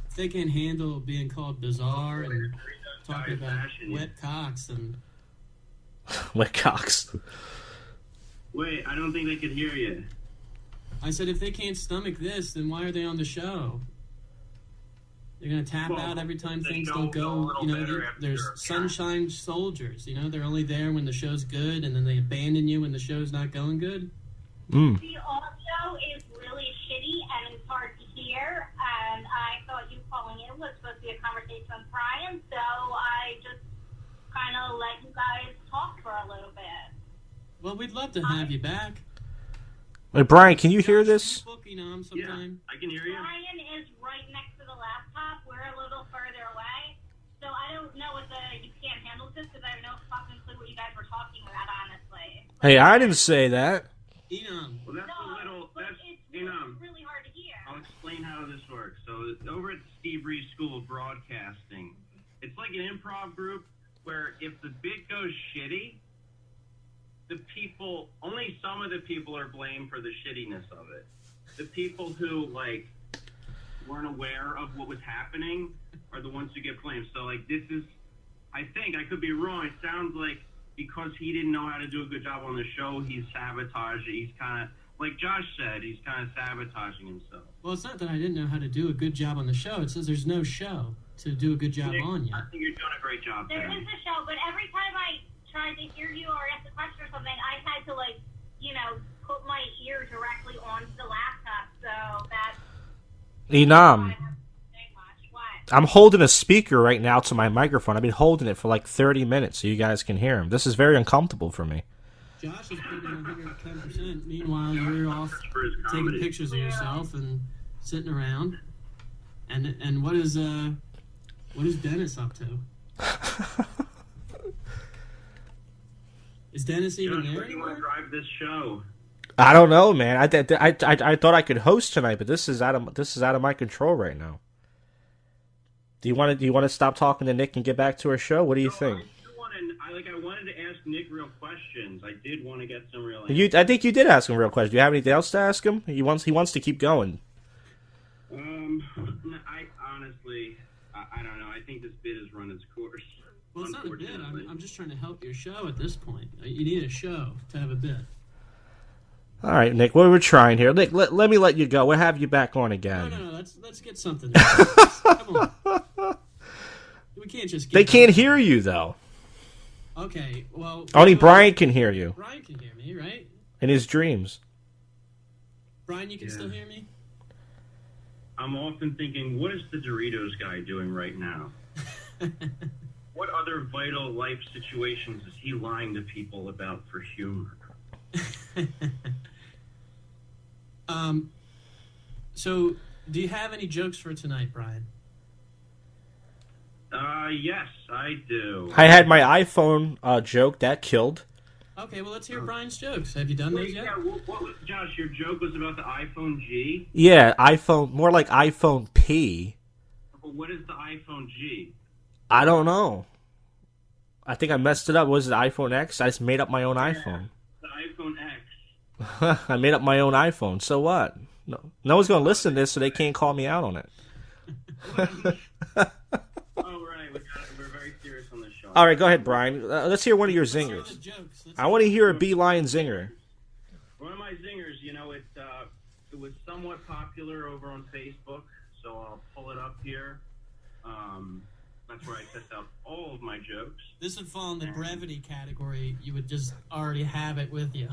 If they can't handle being called bizarre and talking about wet cocks and wet cocks. Wait, I don't think they could hear you. I said, if they can't stomach this, then why are they on the show? They're going to tap out every time things don't go. There's sunshine soldiers. They're only there when the show's good, and then they abandon you when the show's not going good. Mm. The audio is really shitty, and it's hard to hear. And I thought you calling in was supposed to be a conversation with Brian, so I just kind of let you guys talk for a little bit. Well, we'd love to have you back. Wait, Brian, can you hear this? Yeah, I can hear you. Brian is right next to the laptop. We're a little further away, so I don't know what you can't handle this because I have no fucking clue what you guys were talking about, honestly. Hey, I didn't say that. Well, that's it's really hard to hear. I'll explain how this works. So over at the Steve Reese School of Broadcasting, it's like an improv group where if the bit goes shitty, only some of the people are blamed for the shittiness of it. The people who, like, weren't aware of what was happening are the ones who get blamed. So, like, this is, I think, I could be wrong, it sounds like because he didn't know how to do a good job on the show, he's sabotaging. He's kind of, like Josh said, he's kind of sabotaging himself. Well, it's not that I didn't know how to do a good job on the show. It says there's no show to do a good job on yet. I think you're doing a great job. There is a show, but every time I tried to hear you or ask a question or something, I had to, like, put my ear directly onto the laptop, so that's... Enam, I'm holding a speaker right now to my microphone. I've been holding it for like 30 minutes so you guys can hear him. This is very uncomfortable for me. Josh is putting in 110%. Meanwhile, you're off taking pictures of yourself and sitting around. And what is Dennis up to? Is Dennis even there? Where do you want to drive this show? I don't know, man. I thought I could host tonight, but this is out of my control right now. Do you want to stop talking to Nick and get back to our show? What do you think? I wanted to ask Nick real questions. I did want to get some real answers. I think you did ask him real questions. Do you have anything else to ask him? He wants to keep going. I honestly, I don't know. I think this bit has run its course. Well, it's not a bit. I'm just trying to help your show at this point. You need a show to have a bit. All right, Nick. What we're trying here, Nick. Let me let you go. We'll have you back on again. No. Let's get something. Come on. We can't just. They can't hear you though. Okay. Well. Only Brian can hear you. Brian can hear me, right? In his dreams. Brian, you can still hear me? I'm often thinking, what is the Doritos guy doing right now? What other vital life situations is he lying to people about for humor? So, do you have any jokes for tonight, Brian? Yes, I do. I had my iPhone joke that killed. Okay, well, let's hear Brian's jokes. Have you done those yet? Yeah, what was, Josh, your joke was about the iPhone G? Yeah, iPhone, more like iPhone P. But what is the iPhone G? I don't know. I think I messed it up. Was it iPhone X? I just made up my own iPhone. The iPhone X. I made up my own iPhone. So what? No one's going to listen to this, so they can't call me out on it. We're very serious on this show. All right, go ahead, Brian. Let's hear one of your zingers. I want to hear a beeline zinger. One of my zingers, it was somewhat popular over on Facebook, so I'll pull it up here. That's where I test out all of my jokes. This would fall in the brevity category. You would just already have it with you.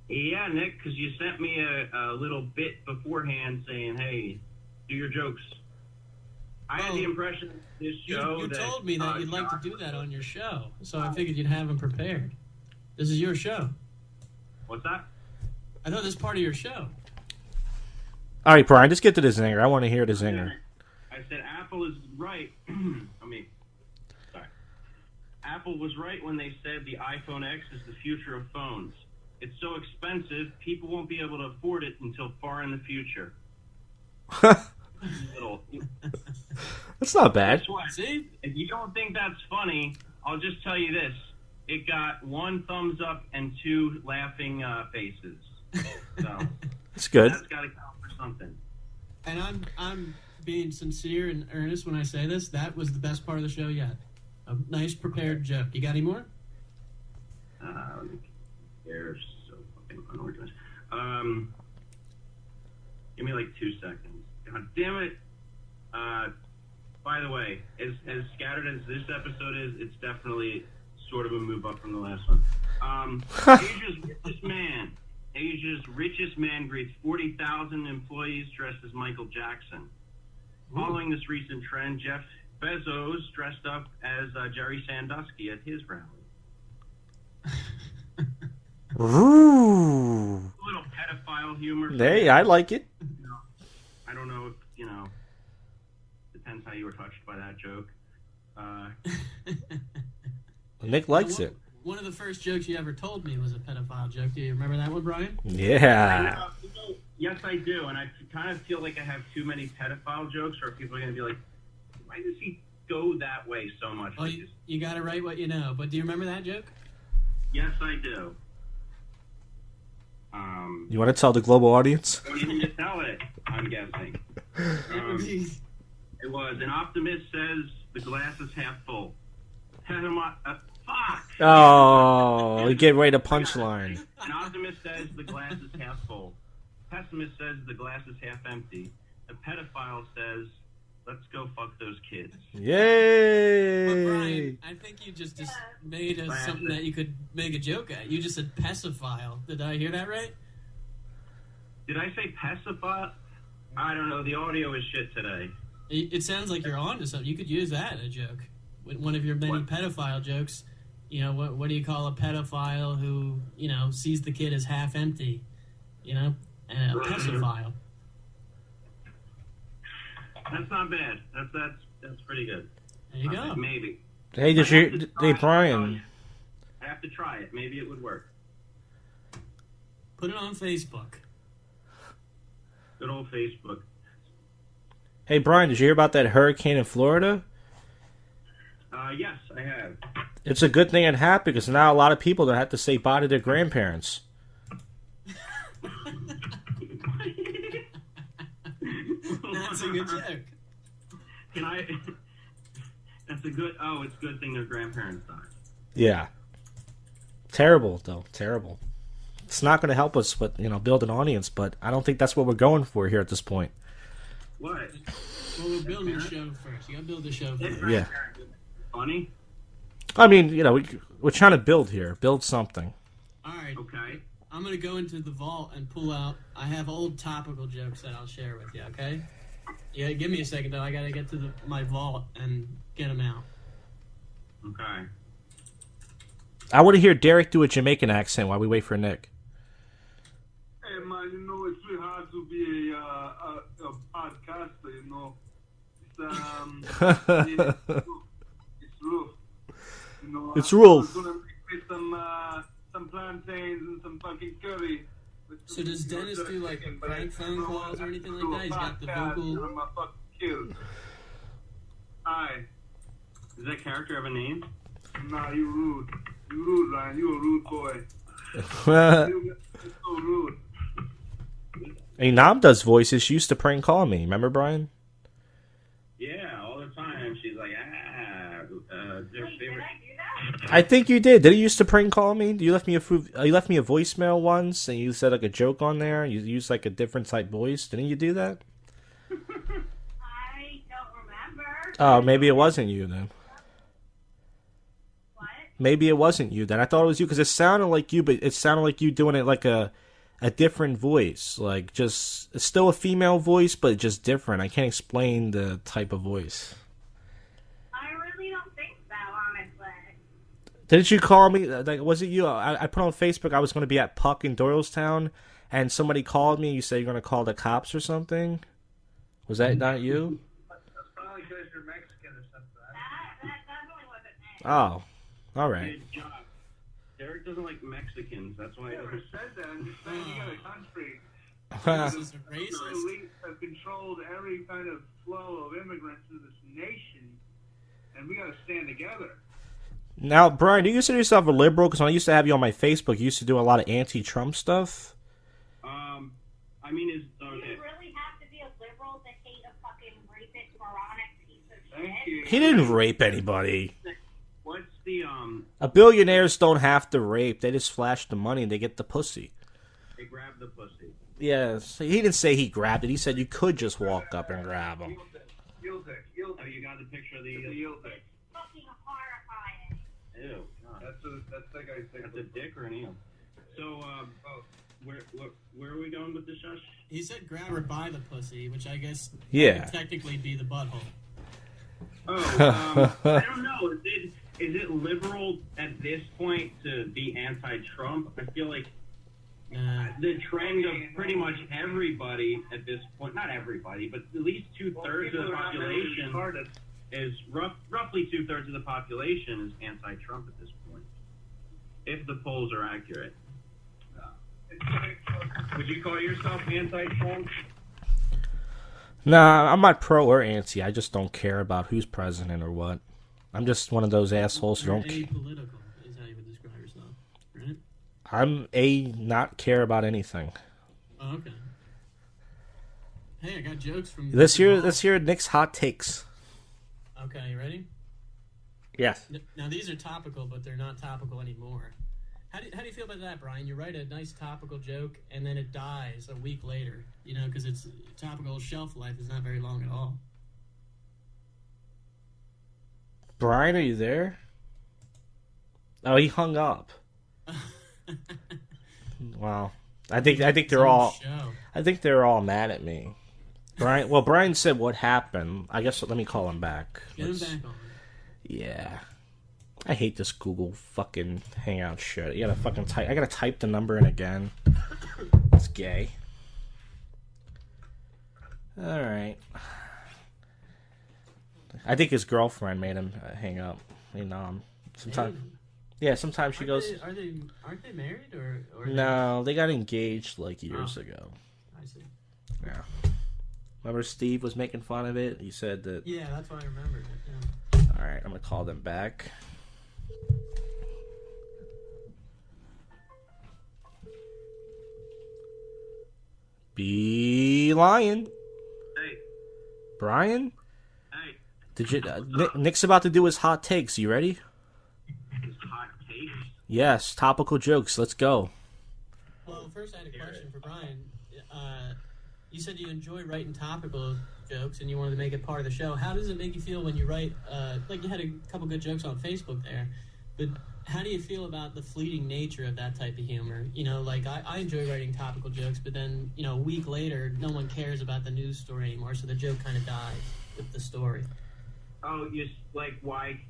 Yeah, Nick, because you sent me a little bit beforehand saying, hey, do your jokes. I had the impression this show you told me that you'd like to do that on your show, so I figured you'd have them prepared. This is your show. What's that? I thought this was part of your show. All right, Brian, just get to the zinger. I want to hear the zinger. I said Apple is right. Sorry. Apple was right when they said the iPhone X is the future of phones. It's so expensive, people won't be able to afford it until far in the future. That's not bad. See? If you don't think that's funny, I'll just tell you this. It got 1 thumbs up and 2 laughing faces. So that's good. That's got to count for something. And I'm being sincere and earnest when I say this. That was the best part of the show yet. A nice prepared joke. You got any more? They're so fucking unorganized. Give me like 2 seconds. God damn it. By the way, as scattered as this episode is, it's definitely sort of a move up from the last one. Asia's richest man greets 40,000 employees dressed as Michael Jackson. Following this recent trend, Jeff Bezos dressed up as Jerry Sandusky at his rally. Ooh. A little pedophile humor. Hey, I like it. I don't know if, sense how you were touched by that joke. Nick likes it. One of the first jokes you ever told me was a pedophile joke. Do you remember that one, Brian? Yeah. Yes, I do, and I kind of feel like I have too many pedophile jokes, or people are going to be like, why does he go that way so much? Well, you got to write what you know, but do you remember that joke? Yes, I do. You want to tell the global audience? Don't even just tell it, I'm guessing. It was, an optimist says the glass is half full. Fuck! Oh, we get right to punchline. An optimist says the glass is half full. Pessimist says the glass is half empty. A pedophile says, let's go fuck those kids. Yay! But Brian, I think you just made something that you could make a joke at. You just said pedophile. Did I hear that right? Did I say pedophile? I don't know. The audio is shit today. It sounds like you're on to something. You could use that in a joke. One of your many pedophile jokes. You know, what do you call a pedophile who, you know, sees the kid as half empty? You know? And a pedophile. That's not bad. That's pretty good. There you go. Maybe. Hey, Brian. I have to try it. Maybe it would work. Put it on Facebook. Good old Facebook. Hey, Brian, did you hear about that hurricane in Florida? Yes, I have. It's a good thing it happened because now a lot of people don't have to say bye to their grandparents. That's a good joke. That's a good... Oh, it's a good thing their grandparents died. Yeah. Terrible, though. Terrible. It's not going to help us with, build an audience, but I don't think that's what we're going for here at this point. What? Well, we're building the show first. You got to build the show first. Yeah. Funny? I mean, we're trying to build here. Build something. All right. Okay. I'm going to go into the vault and pull out... I have old topical jokes that I'll share with you, okay? Yeah, give me a second, though. I got to get to my vault and get them out. Okay. I want to hear Derek do a Jamaican accent while we wait for Nick. Hey, man, it's really hard to be a podcaster, It's rough. It's rough. I'm going to make some plantains and some fucking curry. So does Dennis do, like, prank phone calls or anything like that? He's got the vocal... I'm a fucking kid. Hi. Does that character have a name? Nah, you rude. You rude, Ryan. You a rude boy. You're so rude. Hey, Nam does voices. She used to prank call me. Remember, Brian? Yeah, all the time. She's like, their favorite... I think you did. Did you used to prank call me? You left me a voicemail once, and you said like a joke on there. You used like a different type voice. Didn't you do that? I don't remember. Oh, maybe it wasn't you then. What? Maybe it wasn't you then. I thought it was you because it sounded like you, but it sounded like you doing it like a different voice, like just it's still a female voice, but just different. I can't explain the type of voice. Didn't you call me? Like, was it you? I put on Facebook I was going to be at Puck in Doylestown, and somebody called me. You said you're going to call the cops or something. Was that not you? That's probably because you're Mexican or something. That definitely wasn't me. Oh, all right. Hey, John, Derek doesn't like Mexicans. That's why. I never said that. I'm just saying you got a country. This is racist. The elites have controlled every kind of flow of immigrants into this nation, and we got to stand together. Now, Brian, do you consider yourself a liberal? Because when I used to have you on my Facebook, you used to do a lot of anti-Trump stuff. I mean, is okay. Do you really have to be a liberal to hate a fucking rapist, moronic piece of shit? Thank you. He didn't rape anybody. What's the A billionaires don't have to rape. They just flash the money and they get the pussy. They grab the pussy. Yes. He didn't say he grabbed it. He said you could just walk up and grab him. Yield dick. Oh, you got the picture of the yield dick. Fucking horrifying. Ew. God. That's that guy's dick. That's a dick or an eel. So, where are we going with the shush? He said grab her by the pussy, which I guess Yeah. would technically be the butthole. Oh, I don't know. Is it liberal at this point to be anti-Trump? I feel like the trend of pretty much everybody at this point, not everybody, but at least 2/3 of the population is roughly 2/3 of the population is anti-Trump at this point, if the polls are accurate. Would you call yourself anti-Trump? Nah, I'm not pro or anti. I just don't care about who's president or what. I'm just one of those assholes who don't care. Apolitical is how you would describe yourself, right? I'm not care about anything. Oh, okay. Hey, I got jokes from... Let's hear Nick's hot takes. Okay, you ready? Yes. Now, these are topical, but they're not topical anymore. How do you feel about that, Brian? You write a nice topical joke, and then it dies a week later, you know, because its topical shelf life is not very long at all. Brian, are you there? Oh, he hung up. Wow. I think they're all mad at me. Brian said what happened. I guess let me call him back. Get him back on. Yeah. I hate this Google fucking Hangout shit. You gotta fucking type. I gotta type the number in again. It's gay. All right. I think his girlfriend made him hang up. Sometimes. Yeah, sometimes she goes. Aren't they married or? No, they got engaged like years ago. I see. Yeah. Remember Steve was making fun of it? He said that. Yeah, that's why I remembered it. Yeah. All right, I'm gonna call them back. Be lying. Hey. Brian? Hey. Did you? Nick's about to do his hot takes. You ready? His hot takes? Yes, topical jokes. Let's go. Well, first I had a question for Brian. You said you enjoy writing topical jokes and you wanted to make it part of the show. How does it make you feel when you write, like you had a couple good jokes on Facebook there, but how do you feel about the fleeting nature of that type of humor? You know, like I enjoy writing topical jokes, but then, you know, a week later, no one cares about the news story anymore, so the joke kind of dies with the story. Oh, why?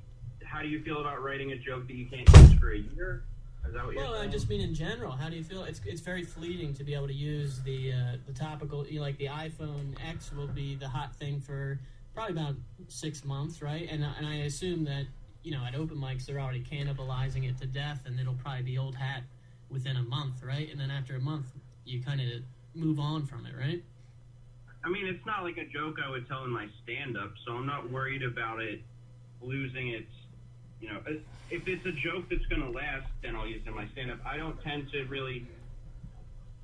How do you feel about writing a joke that you can't use for a year? Is that what you're saying? I just mean in general. How do you feel? It's very fleeting to be able to use the topical. You know, like the iPhone X will be the hot thing for probably about 6 months, right? And I assume that, you know, at open mics they're already cannibalizing it to death, and it'll probably be old hat within a month, right? And then after a month, you kind of move on from it, right? I mean, it's not like a joke I would tell in my stand-up, so I'm not worried about it losing its, you know, if it's a joke that's going to last, then I'll use it in my stand-up. I don't tend to really,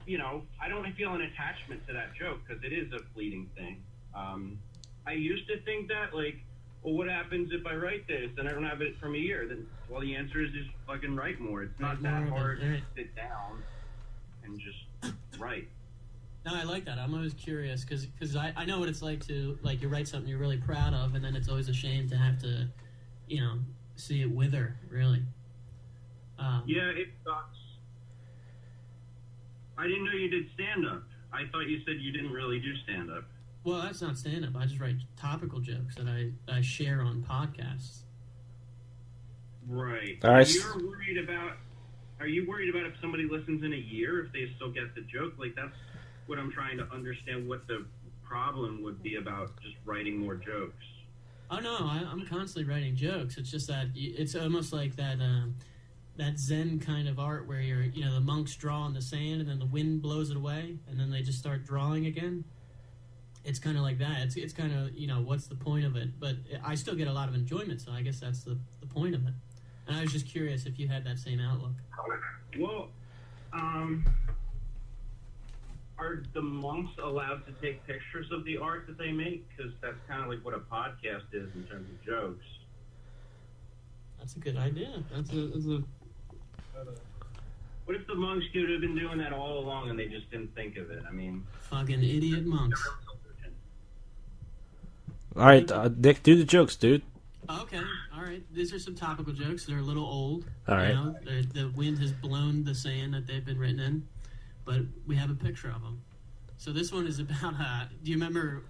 you know, I don't feel an attachment to that joke because it is a fleeting thing. I used to think that, like, well, what happens if I write this and I don't have it from a year? Then, well, the answer is just fucking write more. It's not that hard to sit down and just write. No, I like that. I'm always curious because I know what it's like to, like, you write something you're really proud of, and then it's always a shame to have to, you know, see it wither, really. Yeah, it sucks. I didn't know you did stand-up. I thought you said you didn't really do stand-up. Well, that's not stand-up. I just write topical jokes that I share on podcasts. Right. All right. Are you worried about if somebody listens in a year, if they still get the joke? Like, that's what I'm trying to understand, what the problem would be about just writing more jokes. Oh, no, I'm constantly writing jokes. It's just that it's almost like that Zen kind of art where you know, the monks draw in the sand and then the wind blows it away and then they just start drawing again. It's kind of like that. It's kind of, you know, what's the point of it? But I still get a lot of enjoyment, so I guess that's the point of it. And I was just curious if you had that same outlook. Well, are the monks allowed to take pictures of the art that they make? Because that's kind of like what a podcast is in terms of jokes. That's a good idea. That's a... What if the monks could have been doing that all along and they just didn't think of it? I mean... Fucking idiot monks. All right, Nick, do the jokes, dude. Okay, all right. These are some topical jokes. They're a little old. All right. You know, the wind has blown the sand that they've been written in, but we have a picture of them. So this one is about, do you remember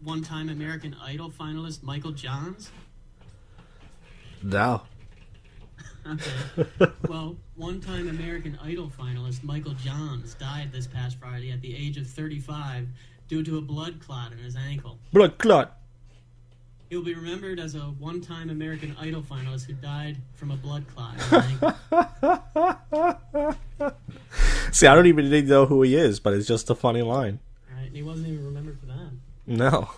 one-time American Idol finalist Michael Johns? No. Okay. Well, one-time American Idol finalist Michael Johns died this past Friday at the age of 35 due to a blood clot in his ankle. Blood clot. He'll be remembered as a one-time American Idol finalist who died from a blood clot in his ankle. See, I don't even know who he is, but it's just a funny line. Right, and he wasn't even remembered for that. No.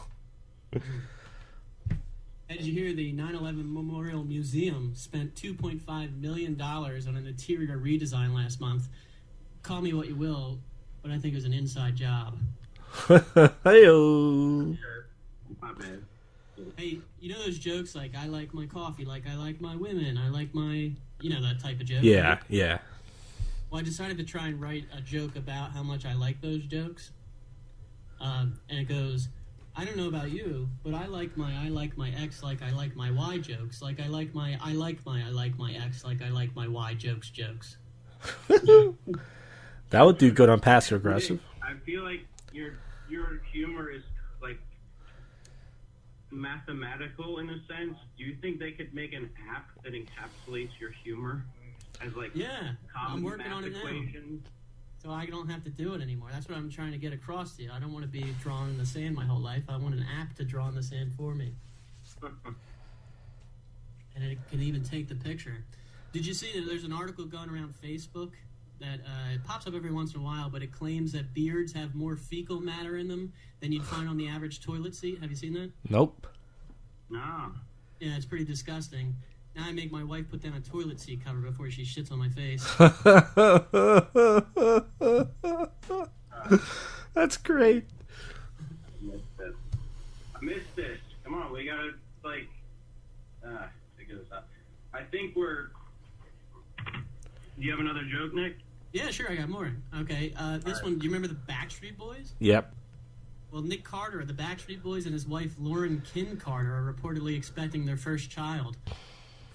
Did you hear the 9/11 Memorial Museum spent $2.5 million on an interior redesign last month? Call me what you will, but I think it was an inside job. Hey-o. My bad. Hey, you know those jokes like, I like my coffee, like I like my women, I like my... You know that type of joke? Yeah, right? yeah. Well, I decided to try and write a joke about how much I like those jokes. And it goes... I don't know about you, but I like my ex like I like my Y jokes. Like I like my ex like I like my Y jokes. That would do good on passive aggressive. I feel like your humor is like mathematical in a sense. Do you think they could make an app that encapsulates your humor as like I'm working on it equations? now. So I don't have to do it anymore. That's what I'm trying to get across to you. I don't want to be drawn in the sand my whole life. I want an app to draw in the sand for me. And it can even take the picture. Did you see that there's an article going around Facebook that it pops up every once in a while, but it claims that beards have more fecal matter in them than you'd find on the average toilet seat? Have you seen that? Nope. No. Yeah, it's pretty disgusting. Now I make my wife put down a toilet seat cover before she shits on my face. That's great. I missed this. Come on, we gotta figure this out. I think we're... Do you have another joke, Nick? Yeah, sure, I got more. Okay, this one, do you remember the Backstreet Boys? Yep. Well, Nick Carter of the Backstreet Boys and his wife Lauren Kin Carter are reportedly expecting their first child.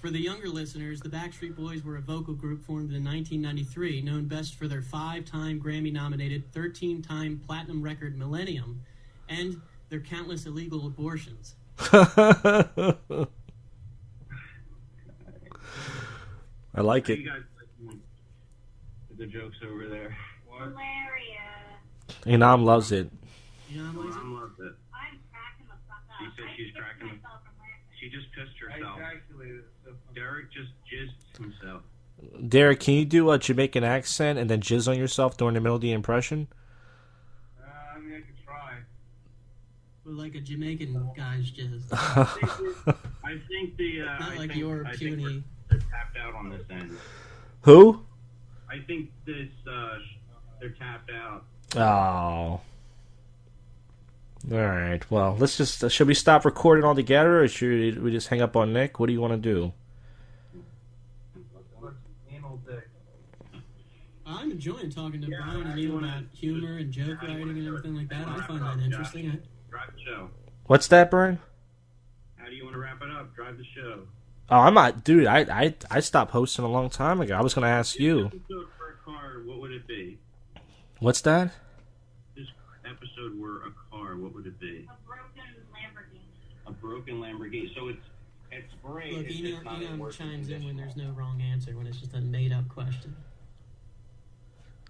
For the younger listeners, the Backstreet Boys were a vocal group formed in 1993, known best for their 5-time Grammy-nominated, 13-time platinum record Millennium, and their countless illegal abortions. I like it. You guys the jokes over there. Hilarious. Enam loves it. Mom loves it. I'm cracking the fuck up. She said she's cracking the... She just pissed herself. Derek just jizzed himself. Derek, can you do a Jamaican accent and then jizz on yourself during the middle of the impression? I mean, I could try. Well, like a Jamaican guy's jizz. I think the... Not like your puny... They're tapped out on this end. Who? I think this... they're tapped out. Oh. Alright, well, let's just... should we stop recording altogether, or should we just hang up on Nick? What do you want to do? I'm enjoying talking to Brian and you about humor and joke writing and everything like that. I find that interesting. Drive the show. What's that, Brian? How do you want to wrap it up? Drive the show. Oh, I'm not... Dude, I stopped hosting a long time ago. I was going to ask you. Episode for a car, what would it be? What's that? This episode were a car, what would it be? A broken Lamborghini. So it's great. Look, Enam chimes in when there's no wrong answer, when it's just a made-up question.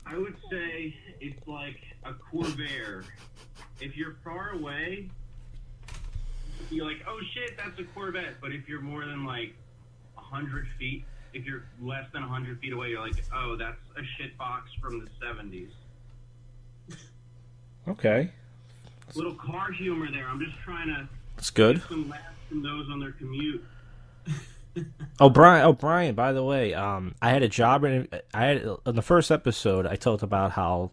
I would say it's like a Corvair. If you're far away, you're like, oh shit, that's a Corvette. But if you're more than like 100 feet, if you're less than 100 feet away, you're like, oh, that's a shit box from the 70s. Okay. Little car humor there. I'm just trying to... That's good. Get some laughs from those on their commute. Brian, by the way, I had a job in the first episode. I talked about how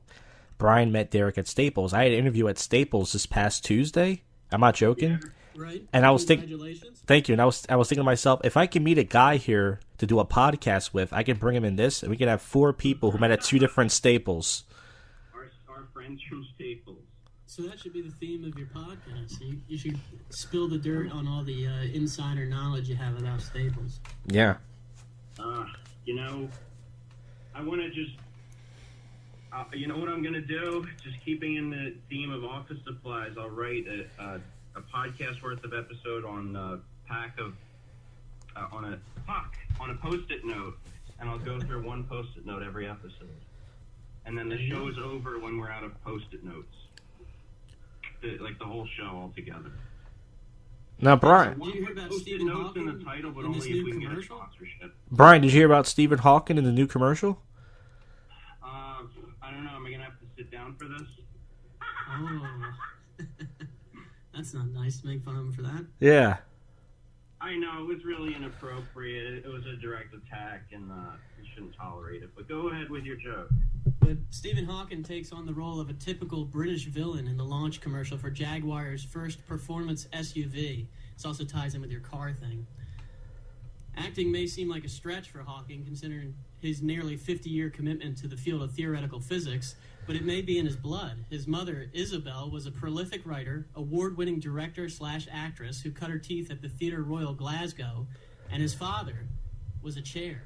Brian met Derek at Staples. I had an interview at Staples this past Tuesday. I'm not joking. Yeah, right. And I was thinking, thank you. And I was thinking to myself, if I can meet a guy here to do a podcast with, I can bring him in this, and we can have 4 people who met at 2 different Staples. Our friends from Staples. So that should be the theme of your podcast. You should spill the dirt on all the insider knowledge you have about Staples. Yeah. You know, I want to just... you know what I'm going to do? Just keeping in the theme of office supplies, I'll write a podcast worth of episode on a pack of on a Post-it note, and I'll go through one Post-it note every episode. And then the show is over when we're out of Post-it notes. Like the whole show altogether. Now, Brian. Did you hear about Stephen Hawking in the title, but in this only if new we can get a commercial? sponsorship. Brian, did you hear about Stephen Hawking in the new commercial? I don't know. Am I going to have to sit down for this? Oh. That's not nice to make fun of him for that. Yeah. I know. It was really inappropriate. It was a direct attack, and we shouldn't tolerate it. But go ahead with your joke. But Stephen Hawking takes on the role of a typical British villain in the launch commercial for Jaguar's first performance SUV. This also ties in with your car thing. Acting may seem like a stretch for Hawking, considering his nearly 50-year commitment to the field of theoretical physics, but it may be in his blood. His mother, Isabel, was a prolific writer, award-winning director/actress who cut her teeth at the Theatre Royal Glasgow, and his father was a chair.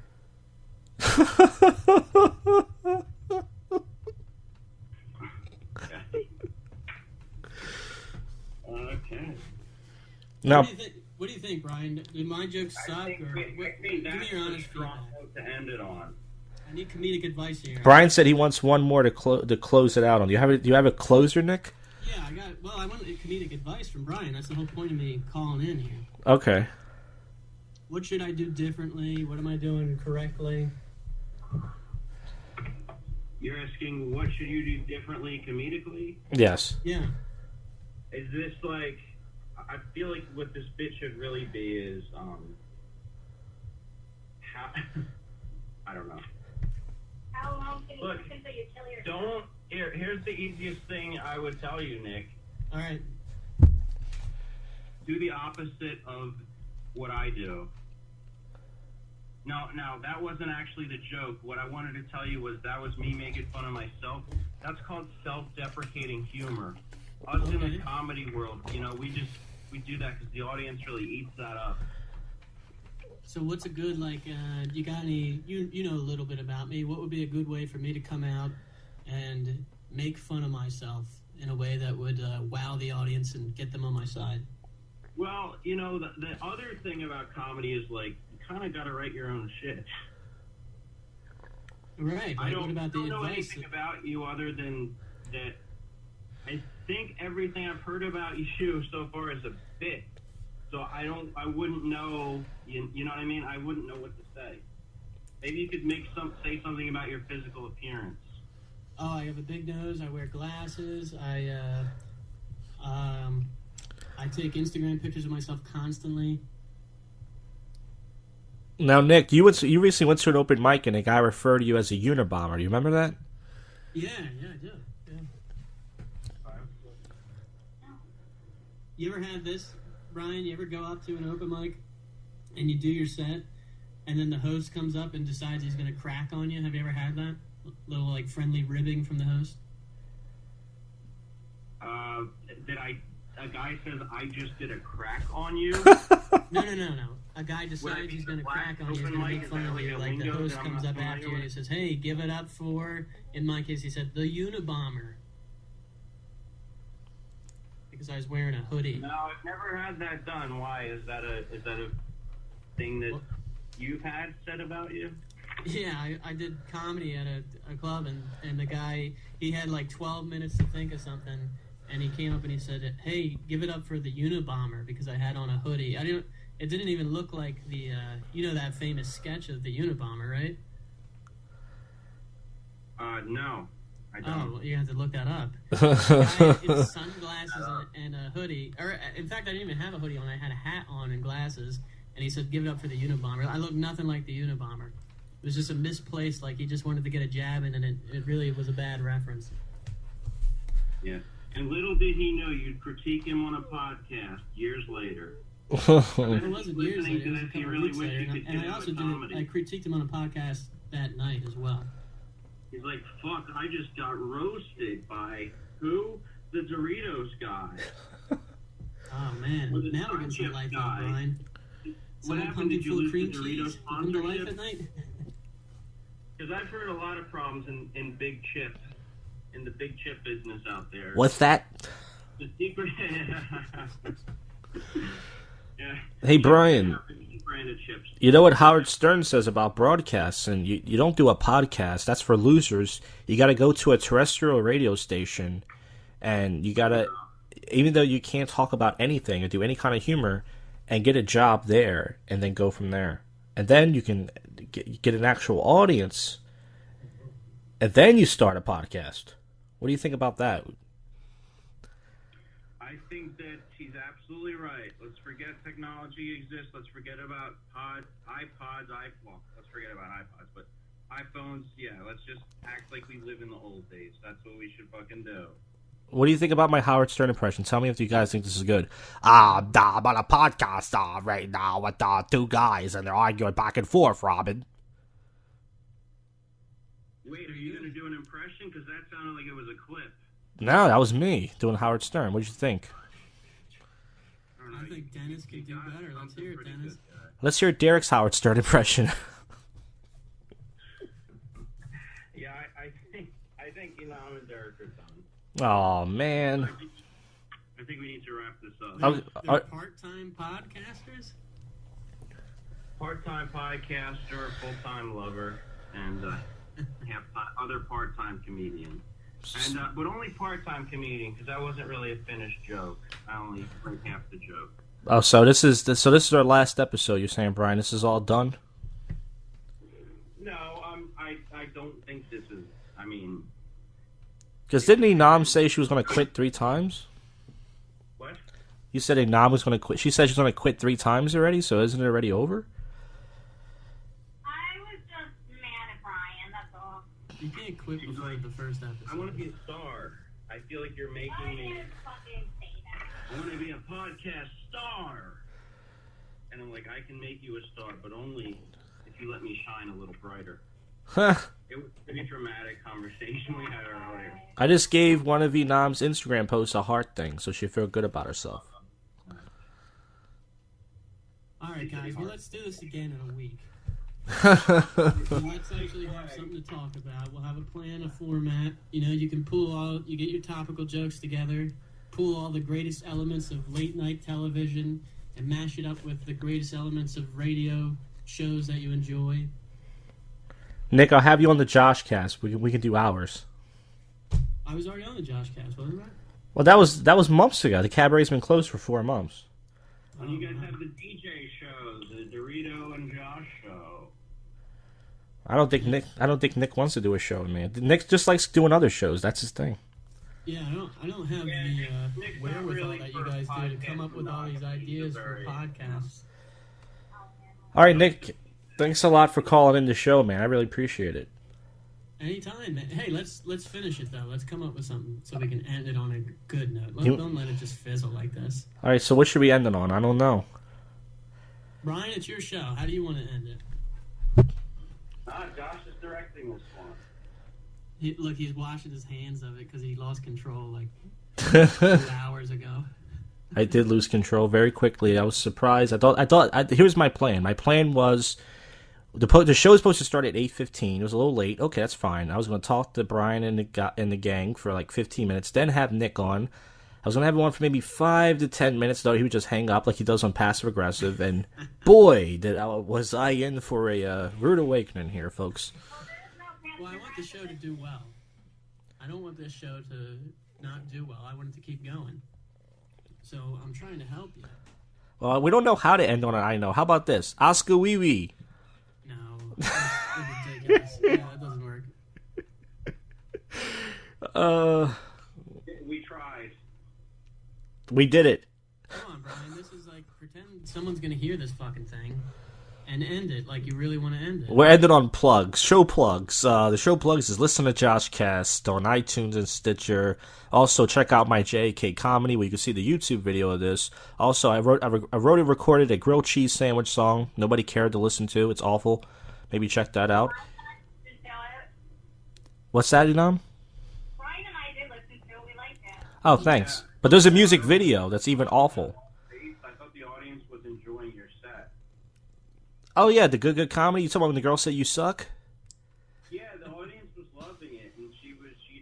Okay. Now, What do you think, Brian? Did my jokes suck? Give me your honest feedback. To end it on. I need comedic advice here. Brian said he wants one more to close it out on. Do you have a closer, Nick? Yeah, I want comedic advice from Brian. That's the whole point of me calling in here. Okay. What should I do differently? What am I doing correctly? You're asking what should you do differently comedically? Yes. Yeah. Is this like... I feel like what this bit should really be is, how... I don't know. How long can you Look, listen until you kill yourself? Here's the easiest thing I would tell you, Nick. All right. Do the opposite of what I do. Now, that wasn't actually the joke. What I wanted to tell you was that was me making fun of myself. That's called self-deprecating humor. Us in the comedy world, we do that because the audience really eats that up. So what's a good, you got any, you know a little bit about me. What would be a good way for me to come out and make fun of myself in a way that would wow the audience and get them on my side? Well, the other thing about comedy is, you kind of got to write your own shit. Right. I what about don't know anything about you other than that. I think everything I've heard about you so far is a bit. So I wouldn't know, you know what I mean? I wouldn't know what to say. Maybe you could say something about your physical appearance. Oh, I have a big nose. I wear glasses. I take Instagram pictures of myself constantly. Now, Nick, you recently went to an open mic and a guy referred to you as a Unabomber. Do you remember that? Yeah, I do. Yeah. You ever had this, Brian? You ever go up to an open mic and you do your set, and then the host comes up and decides he's going to crack on you? Have you ever had that? Little friendly ribbing from the host? A guy says, I just did a crack on you? No. A guy decides he's going to crack on you, he's going to make fun of you. Like the host comes up after you and he says, hey, give it up for, in my case he said, the Unabomber. Because I was wearing a hoodie. No, I've never had that done. Why? Is that a thing that you've had said about you? Yeah, I did comedy at a club, and the guy, he had 12 minutes to think of something, and he came up and he said, hey, give it up for the Unabomber, because I had on a hoodie. It didn't even look like the, that famous sketch of the Unabomber, right? No, I don't. Oh, well, you have to look that up. The guy in sunglasses and a hoodie, or in fact, I didn't even have a hoodie on. I had a hat on and glasses, and he said, give it up for the Unabomber. I looked nothing like the Unabomber. It was just a misplaced, he just wanted to get a jab in, and it really was a bad reference. Yeah. And little did he know you'd critique him on a podcast years later. It wasn't years later, it was a couple weeks later. And I also I critiqued him on a podcast that night as well. He's like, fuck, I just got roasted by who? The Doritos guy. Oh, man. Now we're getting some life out, Brian. What happened? Did you lose the Doritos come to life at night? Because I've heard a lot of problems in Big Chip, in the Big Chip business out there. What's that? The secret... Yeah. Hey, Brian. Brand of chips. You know what Howard Stern says about broadcasts, and you don't do a podcast. That's for losers. You got to go to a terrestrial radio station, and you got to, even though you can't talk about anything or do any kind of humor, and get a job there, and then go from there. And then you can get an actual audience, and then you start a podcast. What do you think about that? I think that he's absolutely right. Let's forget technology exists. Let's forget about iPods, iPhone. Let's forget about iPods, but iPhones, yeah, let's just act like we live in the old days. That's what we should fucking do. What do you think about my Howard Stern impression? Tell me if you guys think this is good. I'm on a podcast right now with two guys, and they're arguing back and forth, Robin. Wait, are you going to do an impression? Because that sounded like it was a clip. No, that was me doing Howard Stern. What did you think? I think Dennis could do better. Let's hear it, Dennis. Let's hear Derek's Howard Stern impression. Yeah, I think Elam and Derek are done. Oh, man. I think we need to wrap this up. They're part-time podcasters? Part-time podcaster, full-time lover, and other part-time comedian. And but only part-time comedian, because that wasn't really a finished joke. I only heard half the joke. Oh, so this is our last episode. You're saying, Brian, this is all done? No, I don't think this is. I mean, because didn't Enam say she was going to quit 3 times? What? You said Enam was going to quit. She said she's going to quit 3 times already. So isn't it already over? I was just mad at Brian. That's all. You can't quit before the first episode. I want to be a star. I feel like you're making me. I want to be a podcast star. And I'm like, I can make you a star, but only if you let me shine a little brighter. Huh. It was a pretty dramatic conversation we had earlier. I just gave one of Enam's Instagram posts a heart thing, so she feel good about herself. All right, guys. Well, let's do this again in a week. Let's actually have something to talk about. We'll have a plan, a format. You know, you can you get your topical jokes together, pull all the greatest elements of late night television, and mash it up with the greatest elements of radio shows that you enjoy. Nick, I'll have you on the JoshCast. We can do hours. I was already on the JoshCast, wasn't I? Well, that was months ago. The cabaret's been closed for 4 months. And you guys have the DJ shows, the Dorito and Josh show. I don't think Nick wants to do a show with me. Nick just likes doing other shows. That's his thing. Yeah, I don't have the wherewithal really that you guys do to come up with all these ideas for podcasts. All right, Nick. Thanks a lot for calling in the show, man. I really appreciate it. Anytime, man. Hey, let's finish it, though. Let's come up with something so we can end it on a good note. Don't let it just fizzle like this. All right, so what should we end it on? I don't know. Brian, it's your show. How do you want to end it? Josh is directing this one. He's washing his hands of it because he lost control like 2 hours ago. I did lose control very quickly. I was surprised. I thought. Here's my plan. My plan was the show was supposed to start at 8:15. It was a little late. Okay, that's fine. I was going to talk to Brian and the gang for like 15 minutes, then have Nick on. I was going to have him on for maybe 5 to 10 minutes, though he would just hang up like he does on Passive Aggressive. And boy, was I in for a rude awakening here, folks. Well, I want the show to do well. I don't want this show to not do well. I want it to keep going. So I'm trying to help you. Well, we don't know how to end on it. I know. How about this? Oscar wee wee. No, that's ridiculous. Yeah, that doesn't work. We tried. We did it. Come on, Brian. This is like pretend someone's gonna hear this fucking thing and end it like you really want to end it. We're ending on plugs. Show plugs. The show plugs is listen to JoshCast on iTunes and Stitcher. Also, check out my JK comedy where you can see the YouTube video of this. Also, I wrote and recorded a grilled cheese sandwich song. Nobody cared to listen to. It's awful. Maybe check that out. What's that, Enam? Brian and I did listen to it. We liked it. Oh, thanks. But there's a music video that's even awful. I thought the audience was enjoying your set. Oh, yeah, the good comedy. You talking about when the girl said you suck? Yeah, the audience was loving it, and she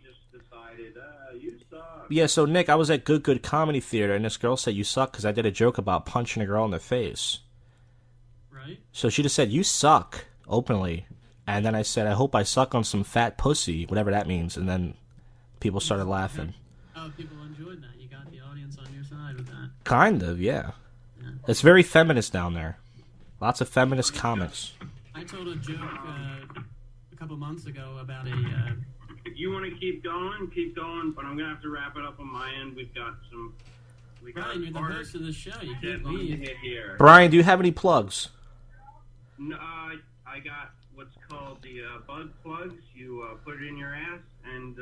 just decided, you suck. Yeah, so Nick, I was at Good Comedy Theater, and this girl said you suck because I did a joke about punching a girl in the face. Right. So she just said, "You suck," openly. And then I said, "I hope I suck on some fat pussy," whatever that means. And then people started laughing. Oh, people enjoyed that. You got the audience on your side with that. Kind of, yeah. It's very feminist down there. Lots of feminist comments. I told a joke a couple months ago about a... If you want to keep going, but I'm going to have to wrap it up on my end. We've got some... Brian, you're the host of the show. You can't leave. Brian, do you have any plugs? No, I got what's called the bug plugs. You put it in your ass, and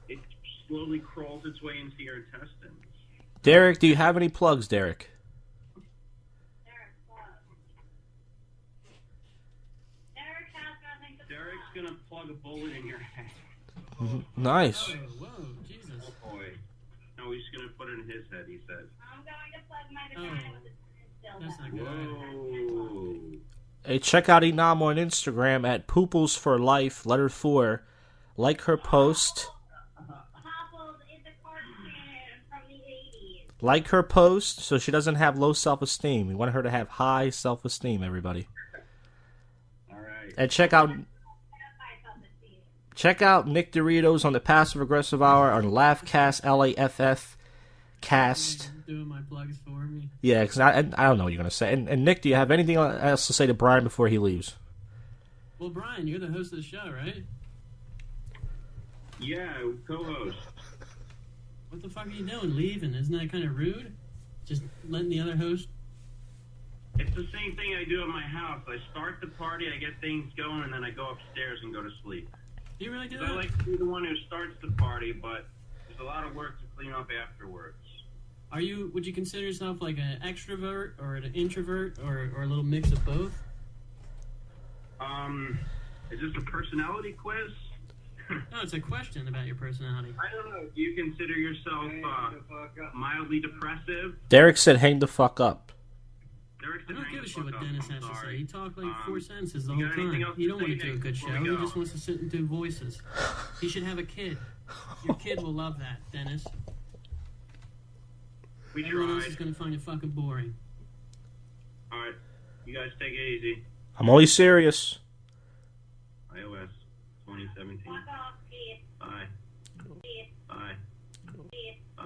it slowly crawls its way into your intestines. Derek, do you have any plugs, Derek? Derek's going to plug a bullet in your head. Nice. Whoa, Jesus. Oh, boy. No, he's going to put it in his head, he said. I'm going to plug my vagina with a That's not good. Whoa. Hey, check out Inam on Instagram at Pooples for Life, letter 4. Like her post. Like her post so she doesn't have low self-esteem. We want her to have high self-esteem, everybody. All right. And check out Nick Doritos on the Passive Aggressive Hour on LaughCast, LAFF cast. Doing my plugs for me. Yeah, because I don't know what you're going to say. And Nick, do you have anything else to say to Brian before he leaves? Well, Brian, you're the host of the show, right? Yeah, co-host. What the fuck are you doing? Leaving? Isn't that kind of rude? Just letting the other host... It's the same thing I do at my house. I start the party, I get things going, and then I go upstairs and go to sleep. Do you really do that? I like to be the one who starts the party, but there's a lot of work to clean up afterwards. Would you consider yourself like an extrovert or an introvert or a little mix of both? Is this a personality quiz? No, it's a question about your personality. I don't know. Do you consider yourself mildly depressive? Derek said hang the fuck up. I don't give a shit what Dennis has to say. He talked like 4 sentences the whole time. He don't want to do a good show. He just wants to sit and do voices. He should have a kid. Your kid will love that, Dennis. Everyone else is going to find it fucking boring. Alright. You guys take it easy. I'm only serious. iOS 2017. Bye. Bye. Bye.